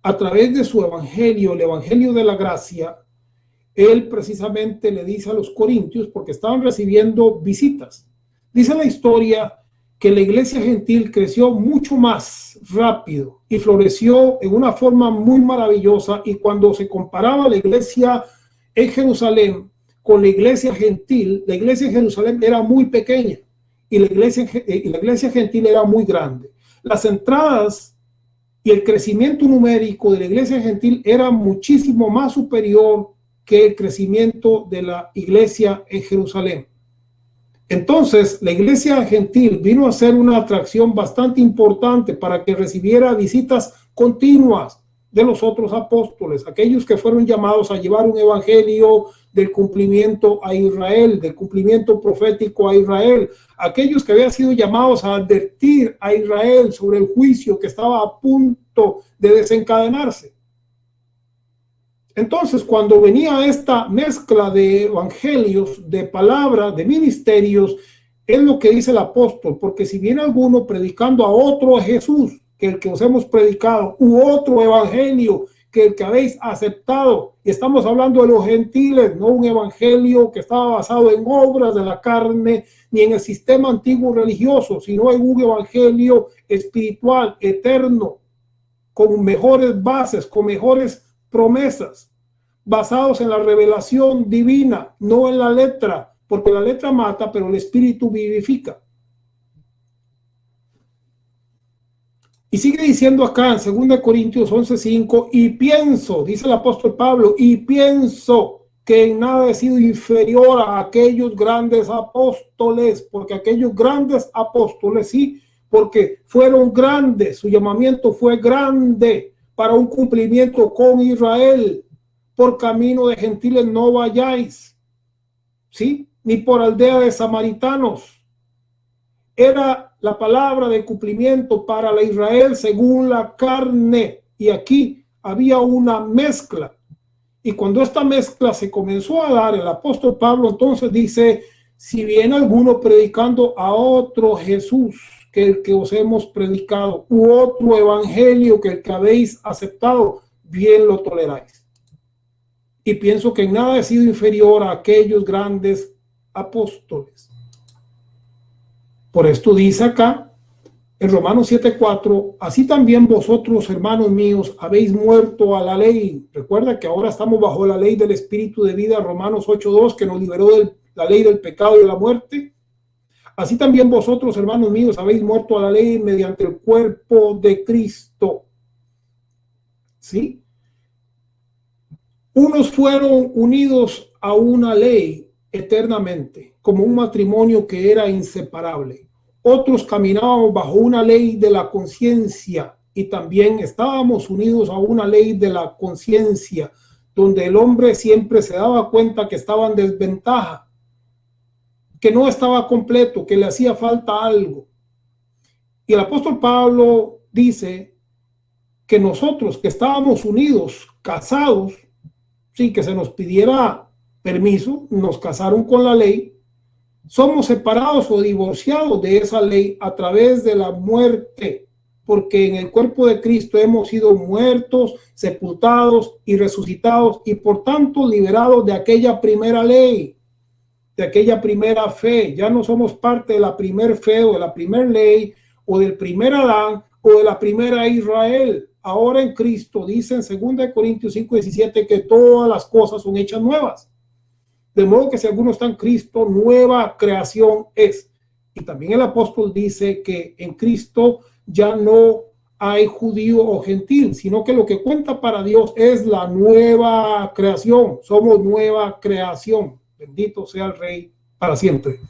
a través de su evangelio, el evangelio de la gracia, él precisamente le dice a los corintios, porque estaban recibiendo visitas. Dice la historia que la iglesia gentil creció mucho más rápido y floreció en una forma muy maravillosa, y cuando se comparaba la iglesia en Jerusalén con la iglesia gentil, la iglesia en Jerusalén era muy pequeña y la iglesia gentil era muy grande. Las entradas y el crecimiento numérico de la iglesia gentil era muchísimo más superior que el crecimiento de la iglesia en Jerusalén. Entonces, la iglesia gentil vino a ser una atracción bastante importante para que recibiera visitas continuas de los otros apóstoles, aquellos que fueron llamados a llevar un evangelio del cumplimiento a Israel, del cumplimiento profético a Israel, aquellos que habían sido llamados a advertir a Israel sobre el juicio que estaba a punto de desencadenarse. Entonces, cuando venía esta mezcla de evangelios, de palabras, de ministerios, es lo que dice el apóstol: porque si viene alguno predicando a otro Jesús que el que os hemos predicado, u otro evangelio que el que habéis aceptado, y estamos hablando de los gentiles, no un evangelio que estaba basado en obras de la carne ni en el sistema antiguo religioso, sino en un evangelio espiritual, eterno, con mejores bases, con mejores promesas, basados en la revelación divina, no en la letra, porque la letra mata, pero el espíritu vivifica. Y sigue diciendo acá en 2 Corintios 11:5, y pienso, dice el apóstol Pablo, y pienso que en nada he sido inferior a aquellos grandes apóstoles, porque aquellos grandes apóstoles, sí, porque fueron grandes, su llamamiento fue grande para un cumplimiento con Israel. Por camino de gentiles no vayáis, ¿sí? Ni por aldea de samaritanos. Era la palabra de cumplimiento para la Israel según la carne. Y aquí había una mezcla. Y cuando esta mezcla se comenzó a dar, el apóstol Pablo entonces dice: si viene alguno predicando a otro Jesús que el que os hemos predicado, u otro evangelio que el que habéis aceptado, bien lo toleráis. y pienso que en nada he sido inferior a aquellos grandes apóstoles. Por esto dice acá, en Romanos 7:4, así también vosotros, hermanos míos, habéis muerto a la ley. Recuerda que ahora estamos bajo la ley del Espíritu de vida, Romanos 8:2, que nos liberó de la ley del pecado y de la muerte. Así también vosotros, hermanos míos, habéis muerto a la ley mediante el cuerpo de Cristo. ¿Sí? Unos fueron unidos a una ley eternamente, como un matrimonio que era inseparable. Otros caminábamos bajo una ley de la conciencia y también estábamos unidos a una ley de la conciencia, donde el hombre siempre se daba cuenta que estaba en desventaja, que no estaba completo, que le hacía falta algo. Y el apóstol Pablo dice que nosotros que estábamos unidos, casados, sin que se nos pidiera permiso, nos casaron con la ley, somos separados o divorciados de esa ley a través de la muerte, porque en el cuerpo de Cristo hemos sido muertos, sepultados y resucitados y por tanto liberados de aquella primera ley, de aquella primera fe. Ya no somos parte de la primer fe o de la primera ley o del primer Adán o de la primera Israel. Ahora en Cristo, dice en 2 Corintios 5:17, que todas las cosas son hechas nuevas. De modo que si alguno está en Cristo, nueva creación es. Y también el apóstol dice que en Cristo ya no hay judío o gentil, sino que lo que cuenta para Dios es la nueva creación. Somos nueva creación. Bendito sea el Rey para siempre.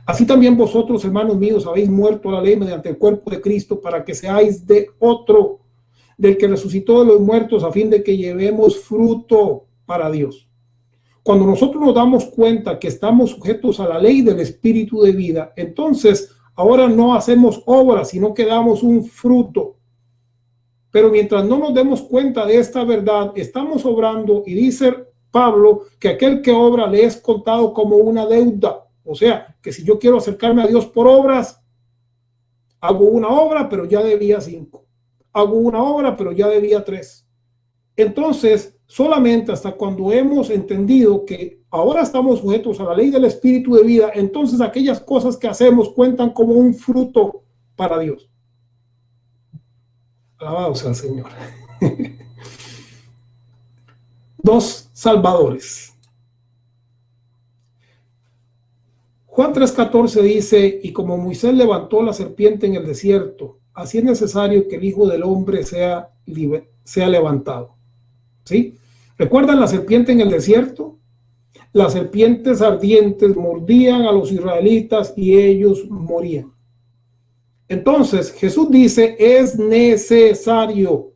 Así también vosotros, hermanos míos, habéis muerto a la ley mediante el cuerpo de Cristo para que seáis de otro, del que resucitó de los muertos, a fin de que llevemos fruto para Dios. Cuando nosotros nos damos cuenta que estamos sujetos a la ley del Espíritu de vida, entonces ahora no hacemos obras, sino que damos un fruto. Pero mientras no nos demos cuenta de esta verdad, estamos obrando, y dice Pablo que aquel que obra le es contado como una deuda. O sea, que si yo quiero acercarme a Dios por obras, hago una obra, pero ya debía 5. Hago una obra, pero ya debía 3. Entonces, solamente hasta cuando hemos entendido que ahora estamos sujetos a la ley del Espíritu de vida, entonces aquellas cosas que hacemos cuentan como un fruto para Dios. Alabado sea el Señor. 2 salvadores. Juan 3:14 dice, y como Moisés levantó la serpiente en el desierto, así es necesario que el Hijo del Hombre sea levantado. ¿Sí? ¿Recuerdan la serpiente en el desierto? Las serpientes ardientes mordían a los israelitas y ellos morían. Entonces Jesús dice, es necesario.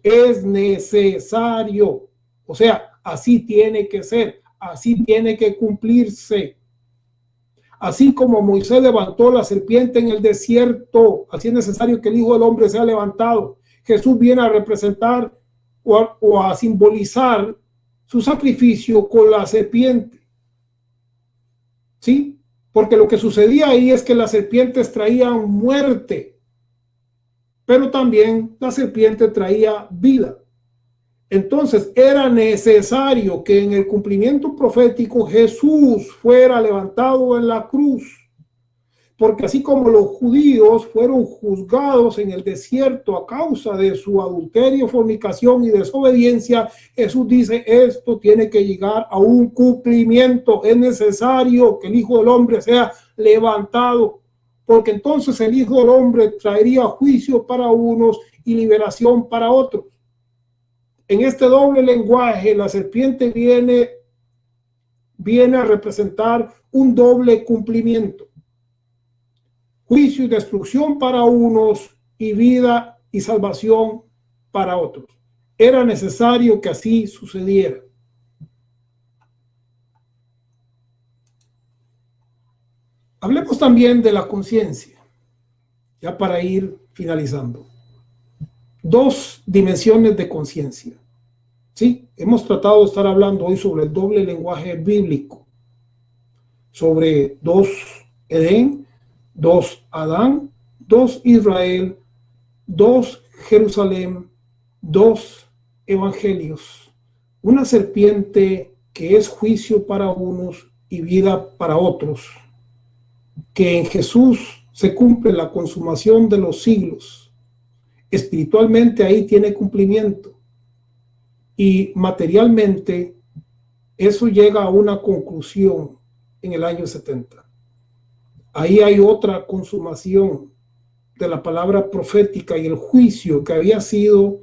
O sea, así tiene que ser, así tiene que cumplirse. Así como Moisés levantó la serpiente en el desierto, así es necesario que el Hijo del Hombre sea levantado. Jesús viene a representar o a simbolizar su sacrificio con la serpiente. ¿Sí? Porque lo que sucedía ahí es que las serpientes traían muerte, pero también la serpiente traía vida. Entonces era necesario que en el cumplimiento profético Jesús fuera levantado en la cruz. Porque así como los judíos fueron juzgados en el desierto a causa de su adulterio, fornicación y desobediencia, Jesús dice, esto tiene que llegar a un cumplimiento. Es necesario que el Hijo del Hombre sea levantado, porque entonces el Hijo del Hombre traería juicio para unos y liberación para otros. En este doble lenguaje, la serpiente viene a representar un doble cumplimiento. Juicio y destrucción para unos y vida y salvación para otros. Era necesario que así sucediera. Hablemos también de la conciencia, ya para ir finalizando. 2 dimensiones de conciencia. Sí, hemos tratado de estar hablando hoy sobre el doble lenguaje bíblico, sobre 2 Edén, 2 Adán, 2 Israel, 2 Jerusalén, 2 evangelios, una serpiente que es juicio para unos y vida para otros, que en Jesús se cumple la consumación de los siglos. Espiritualmente ahí tiene cumplimiento y materialmente eso llega a una conclusión en el año 70. Ahí hay otra consumación de la palabra profética y el juicio que había sido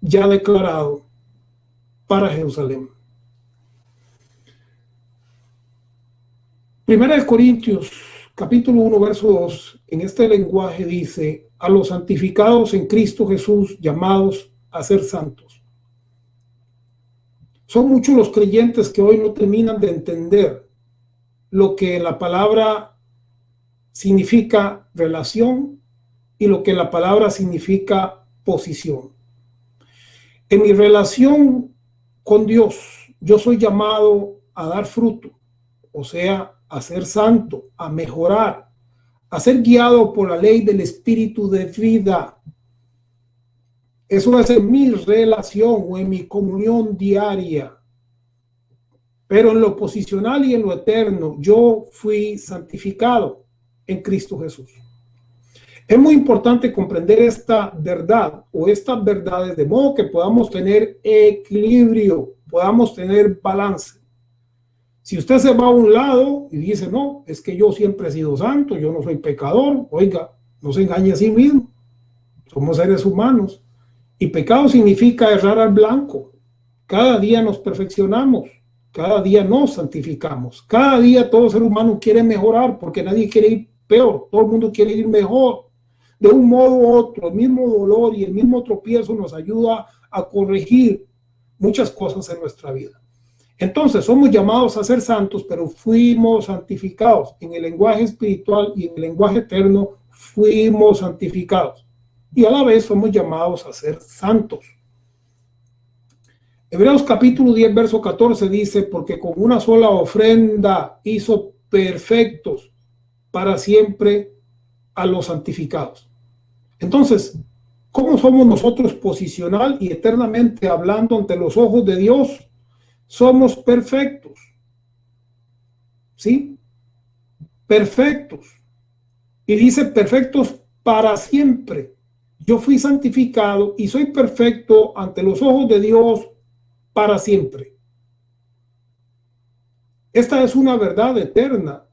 ya declarado para Jerusalén. Primera de Corintios, capítulo 1, verso 2, en este lenguaje dice: a los santificados en Cristo Jesús, llamados a ser santos. Son muchos los creyentes que hoy no terminan de entender lo que la palabra significa relación y lo que la palabra significa posición. En mi relación con Dios, yo soy llamado a dar fruto, o sea, a ser santo, a mejorar, a ser guiado por la ley del espíritu de vida. Eso es en mi relación o en mi comunión diaria. Pero en lo posicional y en lo eterno, yo fui santificado en Cristo Jesús. Es muy importante comprender esta verdad o estas verdades de modo que podamos tener equilibrio, podamos tener balance. Si usted se va a un lado y dice, no, es que yo siempre he sido santo, yo no soy pecador, oiga, no se engañe a sí mismo. Somos seres humanos. Y pecado significa errar al blanco. Cada día nos perfeccionamos, cada día nos santificamos. Cada día todo ser humano quiere mejorar porque nadie quiere ir peor, todo el mundo quiere ir mejor. De un modo u otro, el mismo dolor y el mismo tropiezo nos ayuda a corregir muchas cosas en nuestra vida. Entonces, somos llamados a ser santos, pero fuimos santificados. En el lenguaje espiritual y en el lenguaje eterno, fuimos santificados. Y a la vez somos llamados a ser santos. Hebreos capítulo 10, verso 14 dice, porque con una sola ofrenda hizo perfectos para siempre a los santificados. Entonces, ¿cómo somos nosotros posicional y eternamente hablando ante los ojos de Dios? Somos perfectos. ¿Sí? Perfectos. Y dice perfectos para siempre. Yo fui santificado y soy perfecto ante los ojos de Dios para siempre. Esta es una verdad eterna,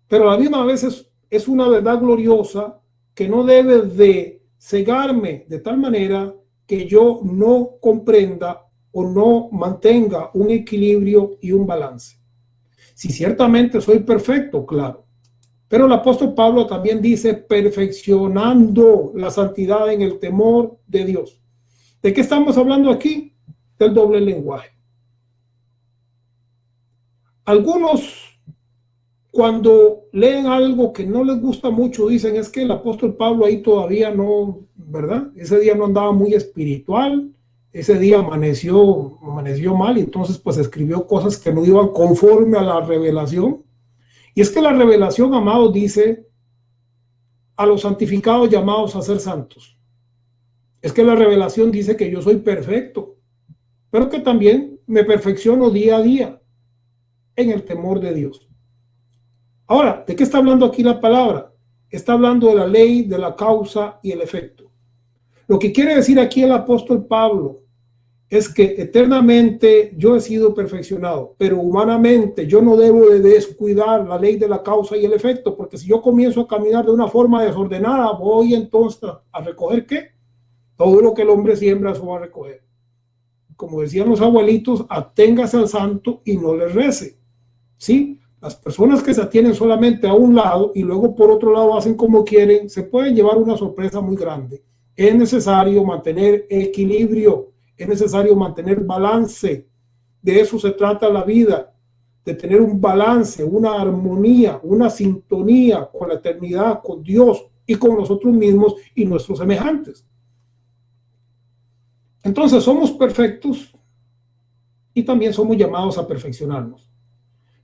pero a la misma vez es una verdad gloriosa que no debe de cegarme de tal manera que yo no comprenda o no mantenga un equilibrio y un balance. Si ciertamente soy perfecto, claro. Pero el apóstol Pablo también dice perfeccionando la santidad en el temor de Dios. ¿De qué estamos hablando aquí? Del doble lenguaje. Algunos, cuando leen algo que no les gusta mucho, dicen es que el apóstol Pablo ahí todavía no, ¿verdad? Ese día no andaba muy espiritual, ese día amaneció mal, y entonces pues escribió cosas que no iban conforme a la revelación. Y es que la revelación, amados, dice a los santificados llamados a ser santos. Es que la revelación dice que yo soy perfecto, pero que también me perfecciono día a día en el temor de Dios. Ahora, ¿de qué está hablando aquí la palabra? Está hablando de la ley, de la causa y el efecto. Lo que quiere decir aquí el apóstol Pablo es que eternamente yo he sido perfeccionado, pero humanamente yo no debo de descuidar la ley de la causa y el efecto, porque si yo comienzo a caminar de una forma desordenada, voy entonces a recoger ¿qué? Todo lo que el hombre siembra, eso va a recoger. Como decían los abuelitos, aténgase al santo y no le rece. ¿Sí? Las personas que se atienen solamente a un lado y luego por otro lado hacen como quieren, se pueden llevar una sorpresa muy grande. Es necesario mantener equilibrio, es necesario mantener balance. De eso se trata la vida, de tener un balance, una armonía, una sintonía con la eternidad, con Dios y con nosotros mismos y nuestros semejantes. Entonces somos perfectos y también somos llamados a perfeccionarnos.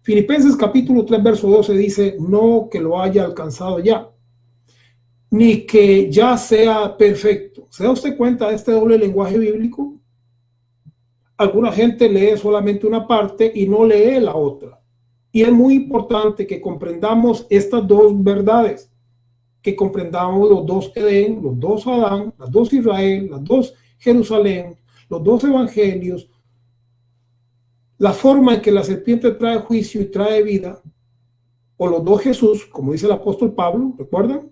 Filipenses capítulo 3, verso 12 dice, no que lo haya alcanzado ya, ni que ya sea perfecto. ¿Se da usted cuenta de este doble lenguaje bíblico? Alguna gente lee solamente una parte y no lee la otra. Y es muy importante que comprendamos estas dos verdades, que comprendamos los dos Edén, los dos Adán, las dos Israel, las dos Jerusalén, los dos evangelios, la forma en que la serpiente trae juicio y trae vida, o los dos Jesús, como dice el apóstol Pablo, ¿recuerdan?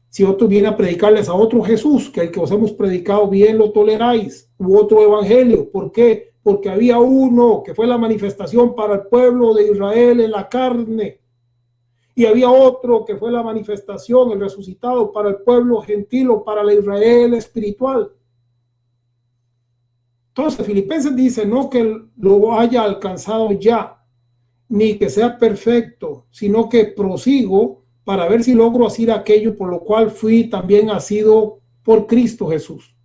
Si otro viene a predicarles a otro Jesús, que el que os hemos predicado bien lo toleráis, u otro evangelio. ¿Por qué? Porque había uno que fue la manifestación para el pueblo de Israel en la carne, y había otro que fue la manifestación, el resucitado, para el pueblo gentil o para la Israel espiritual. Entonces, Filipenses dice no que lo haya alcanzado ya, ni que sea perfecto, sino que prosigo para ver si logro hacer aquello por lo cual fui también asido por Cristo Jesús.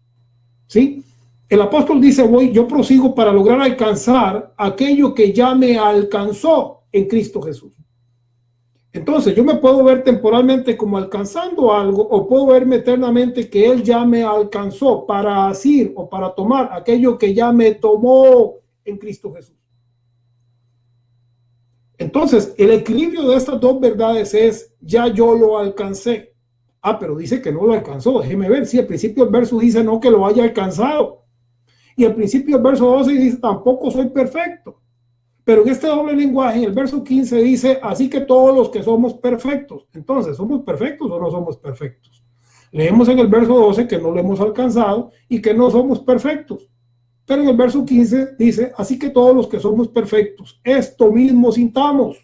¿Sí? El apóstol dice, yo prosigo para lograr alcanzar aquello que ya me alcanzó en Cristo Jesús. Entonces, yo me puedo ver temporalmente como alcanzando algo, o puedo verme eternamente que Él ya me alcanzó para asir o para tomar aquello que ya me tomó en Cristo Jesús. Entonces, el equilibrio de estas dos verdades es, ya yo lo alcancé. Ah, pero dice que no lo alcanzó. Déjeme ver. Sí, al principio el verso dice no que lo haya alcanzado. Y al principio el verso 12 dice, tampoco soy perfecto. Pero en este doble lenguaje, en el verso 15 dice, así que todos los que somos perfectos. Entonces, ¿somos perfectos o no somos perfectos? Leemos en el verso 12 que no lo hemos alcanzado y que no somos perfectos. Pero en el verso 15 dice, así que todos los que somos perfectos, esto mismo sintamos.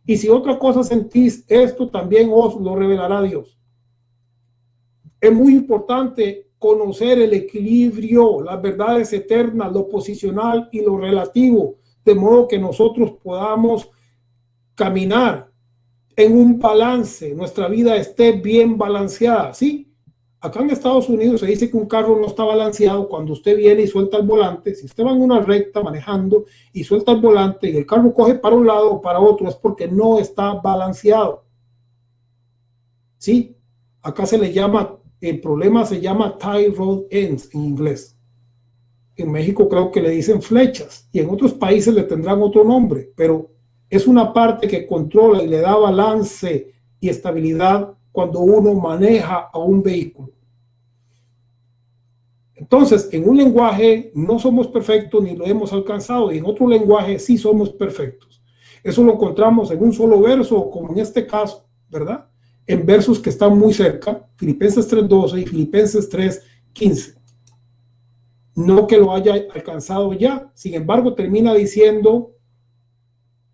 Y si otra cosa sentís, esto también os lo revelará Dios. Es muy importante conocer el equilibrio, las verdades eternas, lo posicional y lo relativo, de modo que nosotros podamos caminar en un balance, nuestra vida esté bien balanceada, ¿sí? Acá en Estados Unidos se dice que un carro no está balanceado cuando usted viene y suelta el volante. Si usted va en una recta manejando y suelta el volante y el carro coge para un lado o para otro, es porque no está balanceado. ¿Sí? Acá se le llama, el problema se llama tie rod ends en inglés. En México creo que le dicen flechas y en otros países le tendrán otro nombre, pero es una parte que controla y le da balance y estabilidad cuando uno maneja a un vehículo. Entonces, en un lenguaje no somos perfectos ni lo hemos alcanzado, y en otro lenguaje sí somos perfectos. Eso lo encontramos en un solo verso, como en este caso, ¿verdad? En versos que están muy cerca, Filipenses 3:12 y Filipenses 3:15. No que lo haya alcanzado ya, sin embargo, termina diciendo,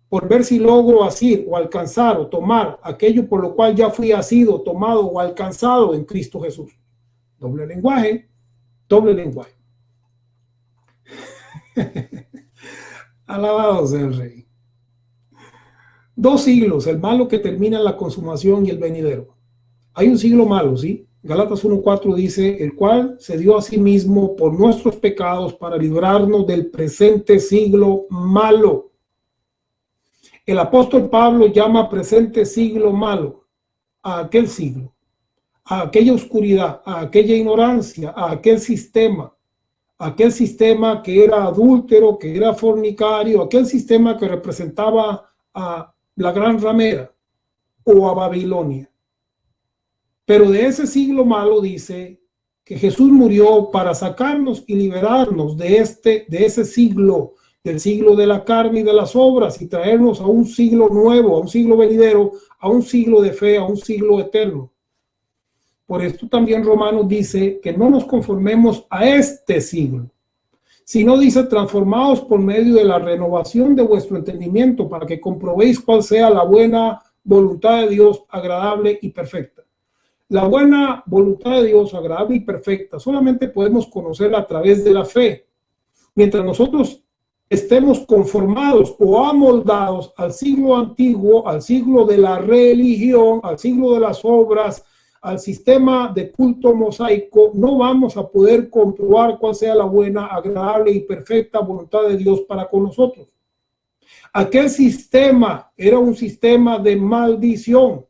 por ver si logro asir o alcanzar o tomar aquello por lo cual ya fui asido, tomado o alcanzado en Cristo Jesús. Doble lenguaje, doble lenguaje. Alabado sea el Rey. Dos siglos, el malo que termina en la consumación y el venidero. Hay un siglo malo, ¿sí? Gálatas 1:4 dice, el cual se dio a sí mismo por nuestros pecados para librarnos del presente siglo malo. El apóstol Pablo llama presente siglo malo a aquel siglo, a aquella oscuridad, a aquella ignorancia, a aquel sistema que era adúltero, que era fornicario, aquel sistema que representaba a la gran ramera o a Babilonia. Pero de ese siglo malo dice que Jesús murió para sacarnos y liberarnos de ese siglo, del siglo de la carne y de las obras, y traernos a un siglo nuevo, a un siglo venidero, a un siglo de fe, a un siglo eterno. Por esto también Romanos dice que no nos conformemos a este siglo, sino dice transformados por medio de la renovación de vuestro entendimiento para que comprobéis cuál sea la buena voluntad de Dios, agradable y perfecta. La buena voluntad de Dios, agradable y perfecta, solamente podemos conocerla a través de la fe. Mientras nosotros estemos conformados o amoldados al siglo antiguo, al siglo de la religión, al siglo de las obras, al sistema de culto mosaico, no vamos a poder comprobar cuál sea la buena, agradable y perfecta voluntad de Dios para con nosotros. Aquel sistema era un sistema de maldición,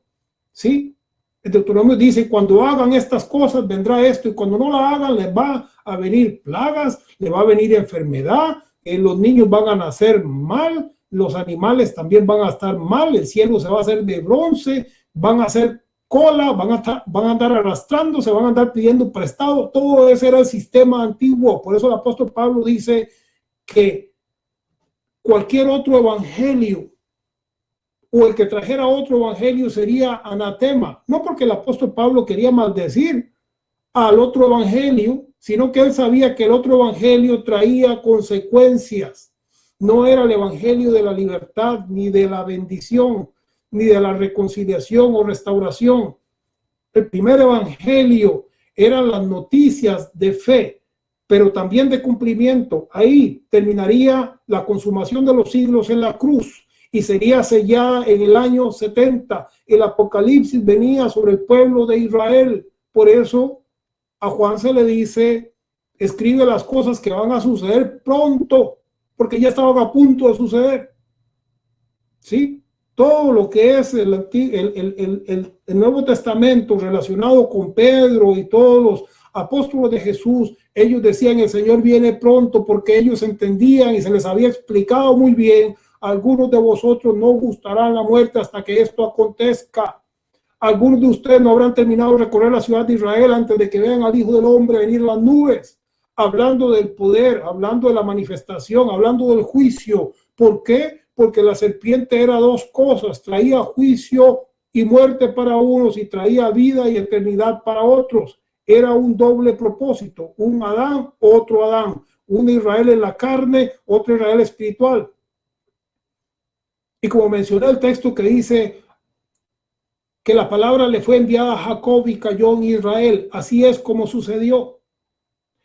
¿sí? El Deuteronomio dice, cuando hagan estas cosas vendrá esto, y cuando no la hagan les va a venir plagas, les va a venir enfermedad, los niños van a nacer mal, los animales también van a estar mal, el cielo se va a hacer de bronce, van a hacer cola, van a andar arrastrando, se van a andar pidiendo prestado. Todo ese era el sistema antiguo. Por eso el apóstol Pablo dice que cualquier otro evangelio o el que trajera otro evangelio sería anatema. No porque el apóstol Pablo quería maldecir al otro evangelio, sino que él sabía que el otro evangelio traía consecuencias. No era el evangelio de la libertad, ni de la bendición, ni de la reconciliación o restauración. El primer evangelio eran las noticias de fe, pero también de cumplimiento. Ahí terminaría la consumación de los siglos en la cruz y sería sellada en el año 70. El Apocalipsis venía sobre el pueblo de Israel. Por eso a Juan se le dice, escribe las cosas que van a suceder pronto, porque ya estaban a punto de suceder. ¿Sí? Todo lo que es el Nuevo Testamento relacionado con Pedro y todos los apóstoles de Jesús, ellos decían el Señor viene pronto, porque ellos entendían y se les había explicado muy bien: algunos de vosotros no gustarán la muerte hasta que esto acontezca. Algunos de ustedes no habrán terminado de recorrer la ciudad de Israel antes de que vean al Hijo del Hombre venir en las nubes. Hablando del poder, hablando de la manifestación, hablando del juicio. ¿Por qué? Porque la serpiente era dos cosas: traía juicio y muerte para unos y traía vida y eternidad para otros. Era un doble propósito: un Adán, otro Adán, un Israel en la carne, otro Israel espiritual. Y como mencioné el texto que dice que la palabra le fue enviada a Jacob y cayó en Israel, así es como sucedió.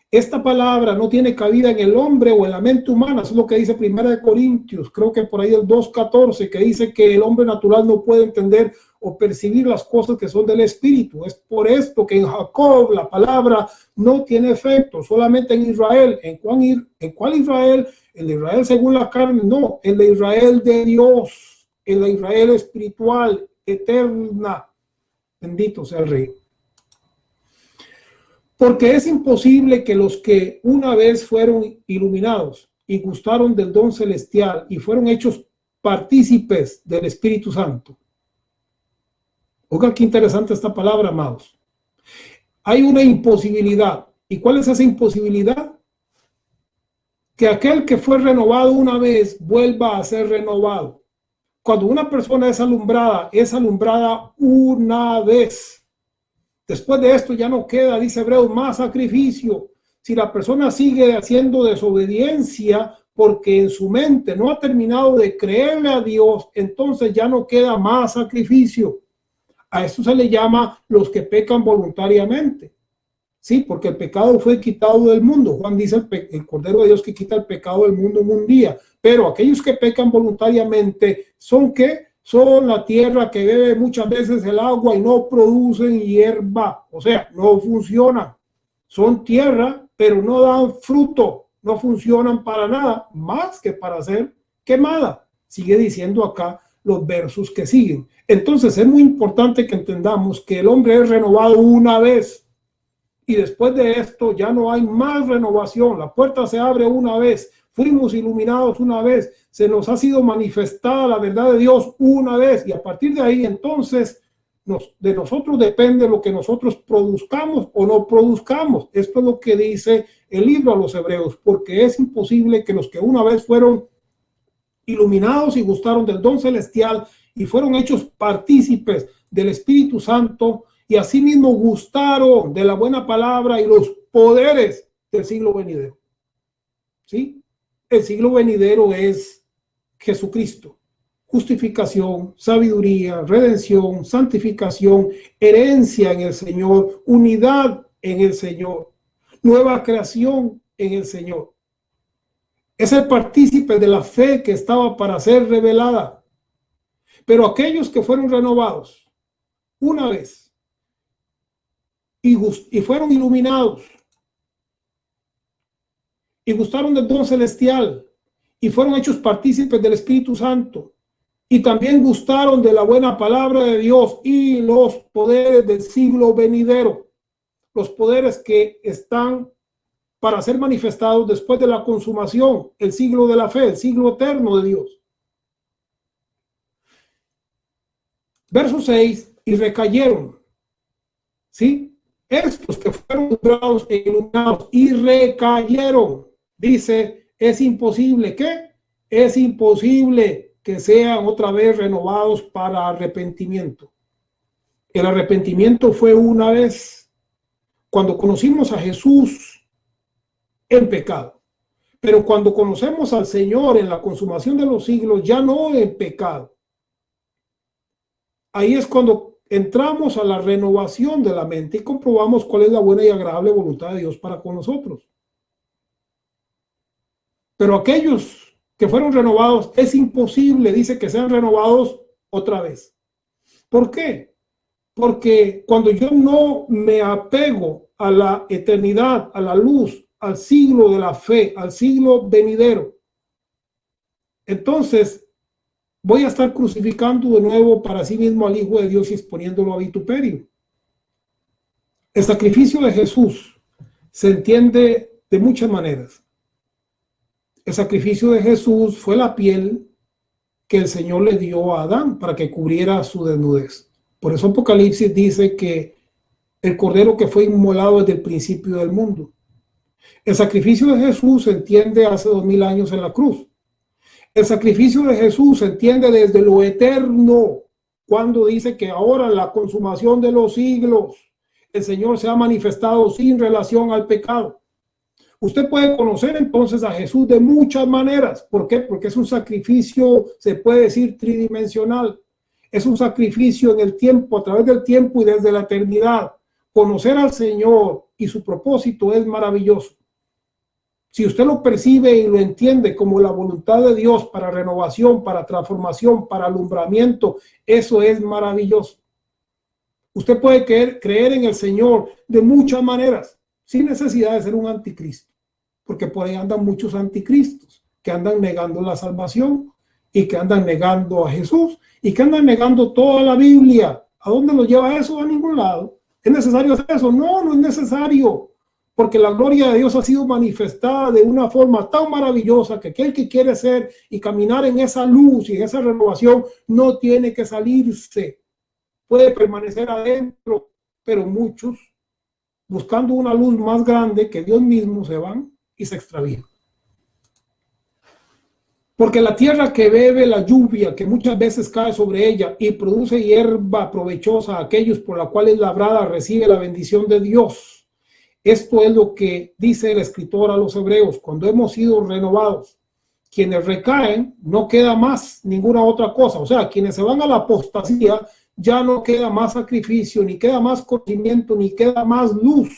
Esta palabra no tiene cabida en el hombre o en la mente humana. Eso es lo que dice 1 Corintios, creo que por ahí el 2:14, que dice que el hombre natural no puede entender o percibir las cosas que son del espíritu. Es por esto que en Jacob la palabra no tiene efecto, solamente en Israel. ¿En cuál Israel? El de Israel según la carne, no, el de Israel de Dios, el de Israel espiritual, eterna. Bendito sea el Rey. Porque es imposible que los que una vez fueron iluminados y gustaron del don celestial y fueron hechos partícipes del Espíritu Santo. Oigan qué interesante esta palabra, amados. Hay una imposibilidad. ¿Y cuál es esa imposibilidad? Que aquel que fue renovado una vez vuelva a ser renovado. Cuando una persona es alumbrada una vez. Después de esto ya no queda, dice Hebreos, más sacrificio. Si la persona sigue haciendo desobediencia porque en su mente no ha terminado de creerle a Dios, entonces ya no queda más sacrificio. A esto se le llama los que pecan voluntariamente. Sí, porque el pecado fue quitado del mundo. Juan dice el Cordero de Dios que quita el pecado del mundo en un día. Pero aquellos que pecan voluntariamente son ¿qué? Son la tierra que bebe muchas veces el agua y no producen hierba, o sea, no funcionan. Son tierra, pero no dan fruto, no funcionan para nada, más que para ser quemada. Sigue diciendo acá los versos que siguen. Entonces es muy importante que entendamos que el hombre es renovado una vez y después de esto ya no hay más renovación. La puerta se abre una vez. Fuimos iluminados una vez, se nos ha sido manifestada la verdad de Dios una vez, y a partir de ahí entonces de nosotros depende lo que nosotros produzcamos o no produzcamos. Esto es lo que dice el libro a los Hebreos, porque es imposible que los que una vez fueron iluminados y gustaron del don celestial y fueron hechos partícipes del Espíritu Santo y asimismo gustaron de la buena palabra y los poderes del siglo venidero. ¿Sí? El siglo venidero es Jesucristo. Justificación, sabiduría, redención, santificación, herencia en el Señor, unidad en el Señor, nueva creación en el Señor. Es el partícipe de la fe que estaba para ser revelada. Pero aquellos que fueron renovados una vez y fueron iluminados y gustaron del don celestial y fueron hechos partícipes del Espíritu Santo y también gustaron de la buena palabra de Dios y los poderes del siglo venidero, los poderes que están para ser manifestados después de la consumación, el siglo de la fe, el siglo eterno de Dios. Verso 6, y recayeron, ¿sí? Estos que fueron nombrados e iluminados y recayeron, dice, es imposible, ¿qué? Es imposible que sean otra vez renovados para arrepentimiento. El arrepentimiento fue una vez cuando conocimos a Jesús en pecado. Pero cuando conocemos al Señor en la consumación de los siglos, ya no en pecado. Ahí es cuando entramos a la renovación de la mente y comprobamos cuál es la buena y agradable voluntad de Dios para con nosotros. Pero aquellos que fueron renovados, es imposible, dice, que sean renovados otra vez. ¿Por qué? Porque cuando yo no me apego a la eternidad, a la luz, al siglo de la fe, al siglo venidero, entonces voy a estar crucificando de nuevo para sí mismo al Hijo de Dios y exponiéndolo a vituperio. El sacrificio de Jesús se entiende de muchas maneras. El sacrificio de Jesús fue la piel que el Señor le dio a Adán para que cubriera su desnudez. Por eso Apocalipsis dice que el cordero que fue inmolado desde el principio del mundo. El sacrificio de Jesús se entiende hace 2000 años en la cruz. El sacrificio de Jesús se entiende desde lo eterno, cuando dice que ahora en la consumación de los siglos, el Señor se ha manifestado sin relación al pecado. Usted puede conocer entonces a Jesús de muchas maneras. ¿Por qué? Porque es un sacrificio, se puede decir, tridimensional. Es un sacrificio en el tiempo, a través del tiempo y desde la eternidad. Conocer al Señor y su propósito es maravilloso. Si usted lo percibe y lo entiende como la voluntad de Dios para renovación, para transformación, para alumbramiento, eso es maravilloso. Usted puede creer en el Señor de muchas maneras, sin necesidad de ser un anticristo, porque por ahí andan muchos anticristos que andan negando la salvación y que andan negando a Jesús y que andan negando toda la Biblia. ¿A dónde lo lleva eso? A ningún lado. ¿Es necesario hacer eso? No, no es necesario, porque la gloria de Dios ha sido manifestada de una forma tan maravillosa que aquel que quiere ser y caminar en esa luz y en esa renovación no tiene que salirse, puede permanecer adentro, pero muchos, buscando una luz más grande que Dios mismo, se van y se extravían. Porque la tierra que bebe la lluvia, que muchas veces cae sobre ella y produce hierba provechosa a aquellos por la cual es labrada, recibe la bendición de Dios. Esto es lo que dice el escritor a los hebreos: cuando hemos sido renovados, quienes recaen, no queda más ninguna otra cosa. O sea, quienes se van a la apostasía, ya no queda más sacrificio, ni queda más conocimiento, ni queda más luz.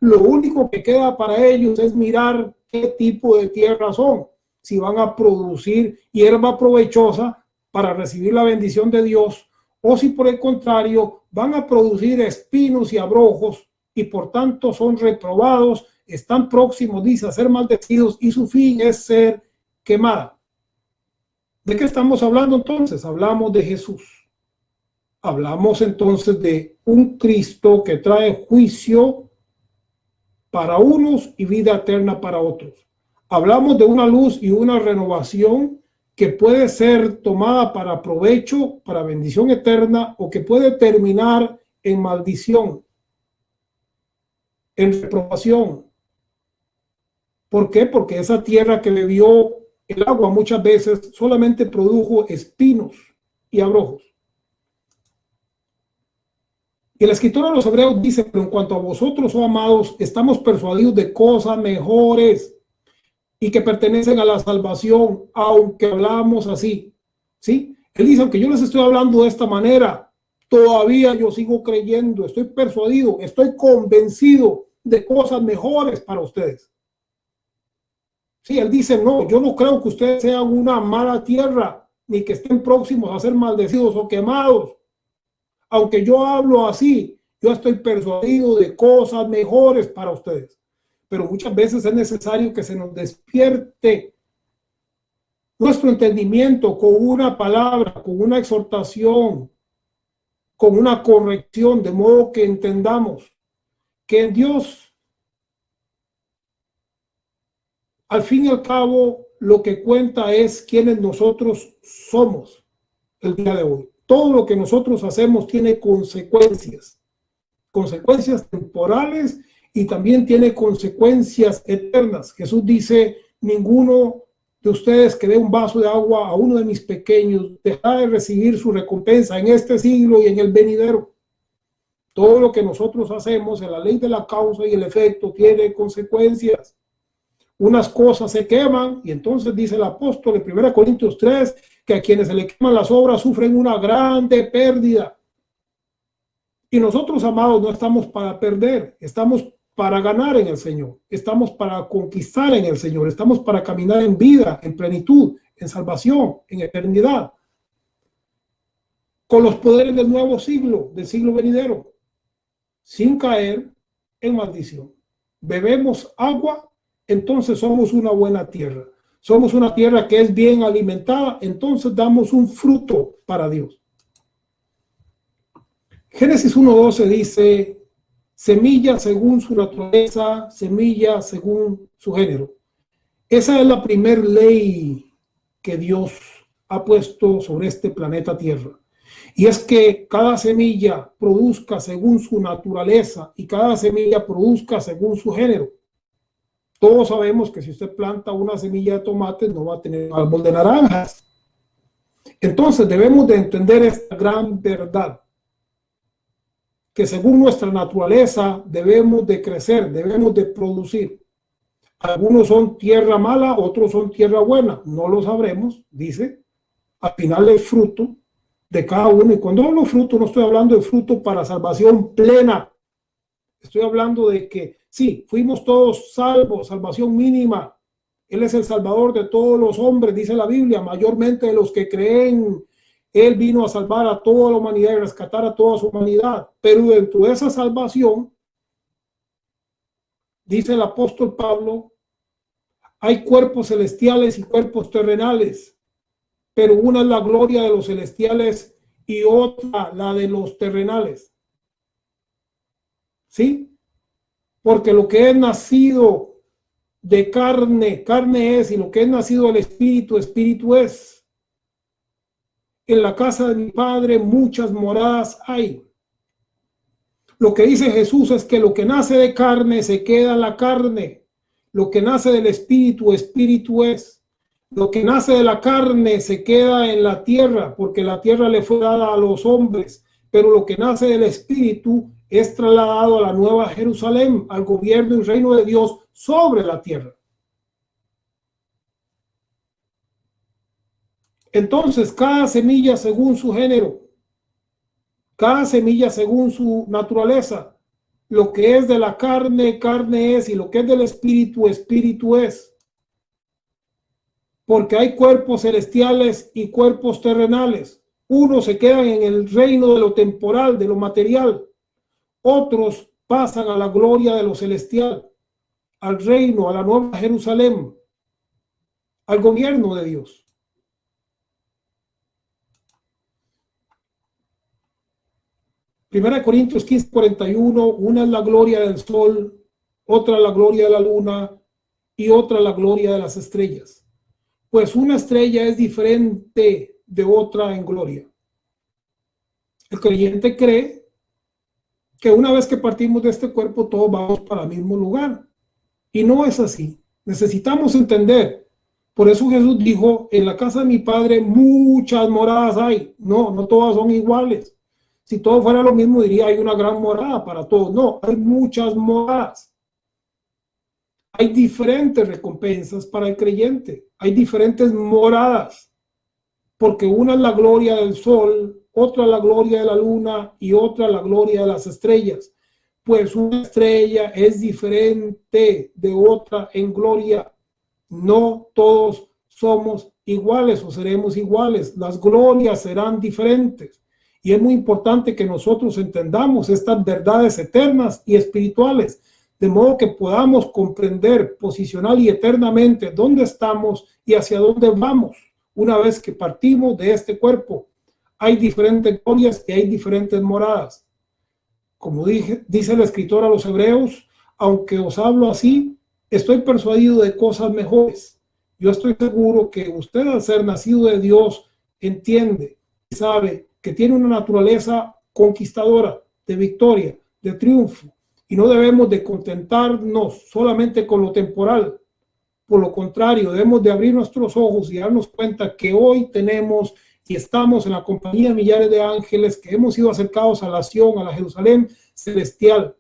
Lo único que queda para ellos es mirar qué tipo de tierra son. Si van a producir hierba provechosa para recibir la bendición de Dios, o si por el contrario van a producir espinos y abrojos y por tanto son reprobados, están próximos, dice, a ser maldecidos y su fin es ser quemada. ¿De qué estamos hablando entonces? Hablamos de Jesús. Hablamos entonces de un Cristo que trae juicio para unos y vida eterna para otros. Hablamos de una luz y una renovación que puede ser tomada para provecho, para bendición eterna, o que puede terminar en maldición, en reprobación. ¿Por qué? Porque esa tierra que bebió el agua muchas veces solamente produjo espinos y abrojos. Y el escritor a los hebreos dice: pero en cuanto a vosotros, oh amados, estamos persuadidos de cosas mejores y que pertenecen a la salvación, aunque hablamos así, ¿sí? Él dice: aunque yo les estoy hablando de esta manera, todavía yo sigo creyendo, estoy persuadido, estoy convencido de cosas mejores para ustedes. Sí, él dice: no, yo no creo que ustedes sean una mala tierra, ni que estén próximos a ser maldecidos o quemados. Aunque yo hablo así, yo estoy persuadido de cosas mejores para ustedes. Pero muchas veces es necesario que se nos despierte nuestro entendimiento con una palabra, con una exhortación, con una corrección, de modo que entendamos que en Dios Al fin y al cabo, lo que cuenta es quiénes nosotros somos el día de hoy. Todo lo que nosotros hacemos tiene consecuencias, consecuencias temporales y también tiene consecuencias eternas. Jesús dice, ninguno de ustedes que dé un vaso de agua a uno de mis pequeños dejará de recibir su recompensa en este siglo y en el venidero. Todo lo que nosotros hacemos en la ley de la causa y el efecto tiene consecuencias. Unas cosas se queman y entonces dice el apóstol en 1 Corintios 3 que a quienes se le queman las obras sufren una grande pérdida. Y nosotros, amados, no estamos para perder, estamos para ganar en el Señor, estamos para conquistar en el Señor, estamos para caminar en vida, en plenitud, en salvación, en eternidad, con los poderes del nuevo siglo, del siglo venidero, sin caer en maldición. Bebemos agua, entonces somos una buena tierra. Somos una tierra que es bien alimentada, entonces damos un fruto para Dios. Génesis 1:12 dice, semilla según su naturaleza, semilla según su género. Esa es la primera ley que Dios ha puesto sobre este planeta Tierra. Y es que cada semilla produzca según su naturaleza y cada semilla produzca según su género. Todos sabemos que si usted planta una semilla de tomate no va a tener un árbol de naranjas. Entonces debemos de entender esta gran verdad, que según nuestra naturaleza debemos de crecer, debemos de producir. Algunos son tierra mala, otros son tierra buena, no lo sabremos, dice. Al final el fruto de cada uno, y cuando hablo fruto no estoy hablando de fruto para salvación plena, estoy hablando de que sí, fuimos todos salvos, salvación mínima. Él es el salvador de todos los hombres, dice la Biblia, mayormente de los que creen. Él vino a salvar a toda la humanidad y rescatar a toda su humanidad. Pero dentro de esa salvación, dice el apóstol Pablo, hay cuerpos celestiales y cuerpos terrenales, pero una es la gloria de los celestiales y otra la de los terrenales. ¿Sí? Porque lo que es nacido de carne, carne es, y lo que es nacido del espíritu, espíritu es. En la casa de mi Padre muchas moradas hay. Lo que dice Jesús es que lo que nace de carne se queda en la carne. Lo que nace del espíritu, espíritu es. Lo que nace de la carne se queda en la tierra, porque la tierra le fue dada a los hombres. Pero lo que nace del espíritu es trasladado a la nueva Jerusalén, al gobierno y reino de Dios sobre la tierra. Entonces, cada semilla según su género, cada semilla según su naturaleza, lo que es de la carne, carne es, y lo que es del espíritu, espíritu es. Porque hay cuerpos celestiales y cuerpos terrenales. Unos se quedan en el reino de lo temporal, de lo material. Otros pasan a la gloria de lo celestial, al reino, a la nueva Jerusalén, al gobierno de Dios. Primera de Corintios 15:41, una es la gloria del sol, otra la gloria de la luna y otra la gloria de las estrellas. Pues una estrella es diferente de otra en gloria. El creyente cree que una vez que partimos de este cuerpo todos vamos para el mismo lugar. Y no es así. Necesitamos entender. Por eso Jesús dijo, en la casa de mi Padre muchas moradas hay. No, no todas son iguales. Si todo fuera lo mismo, diría hay una gran morada para todos. No, hay muchas moradas. Hay diferentes recompensas para el creyente. Hay diferentes moradas. Porque una es la gloria del sol, otra la gloria de la luna y otra la gloria de las estrellas. Pues una estrella es diferente de otra en gloria. No todos somos iguales o seremos iguales. Las glorias serán diferentes. Y es muy importante que nosotros entendamos estas verdades eternas y espirituales, de modo que podamos comprender posicional y eternamente dónde estamos y hacia dónde vamos una vez que partimos de este cuerpo. Hay diferentes glorias y hay diferentes moradas. Como dice el escritor a los hebreos, aunque os hablo así, estoy persuadido de cosas mejores. Yo estoy seguro que usted, al ser nacido de Dios, entiende y sabe que tiene una naturaleza conquistadora, de victoria, de triunfo, y no debemos de contentarnos solamente con lo temporal. Por lo contrario, debemos de abrir nuestros ojos y darnos cuenta que hoy tenemos y estamos en la compañía de millares de ángeles, que hemos sido acercados a la Sión, a la Jerusalén celestial,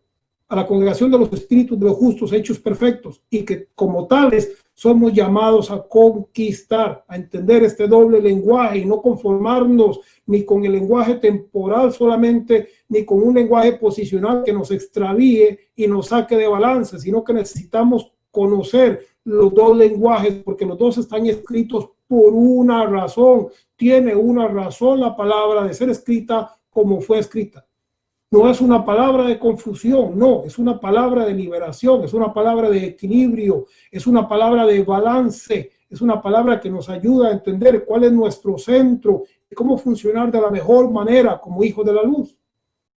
a la congregación de los espíritus de los justos hechos perfectos, y que como tales somos llamados a conquistar, a entender este doble lenguaje y no conformarnos ni con el lenguaje temporal solamente, ni con un lenguaje posicional que nos extravíe y nos saque de balance, sino que necesitamos conocer los dos lenguajes, porque los dos están escritos por una razón. Tiene una razón la palabra de ser escrita como fue escrita. No es una palabra de confusión, no, es una palabra de liberación, es una palabra de equilibrio, es una palabra de balance, es una palabra que nos ayuda a entender cuál es nuestro centro y cómo funcionar de la mejor manera como hijos de la luz.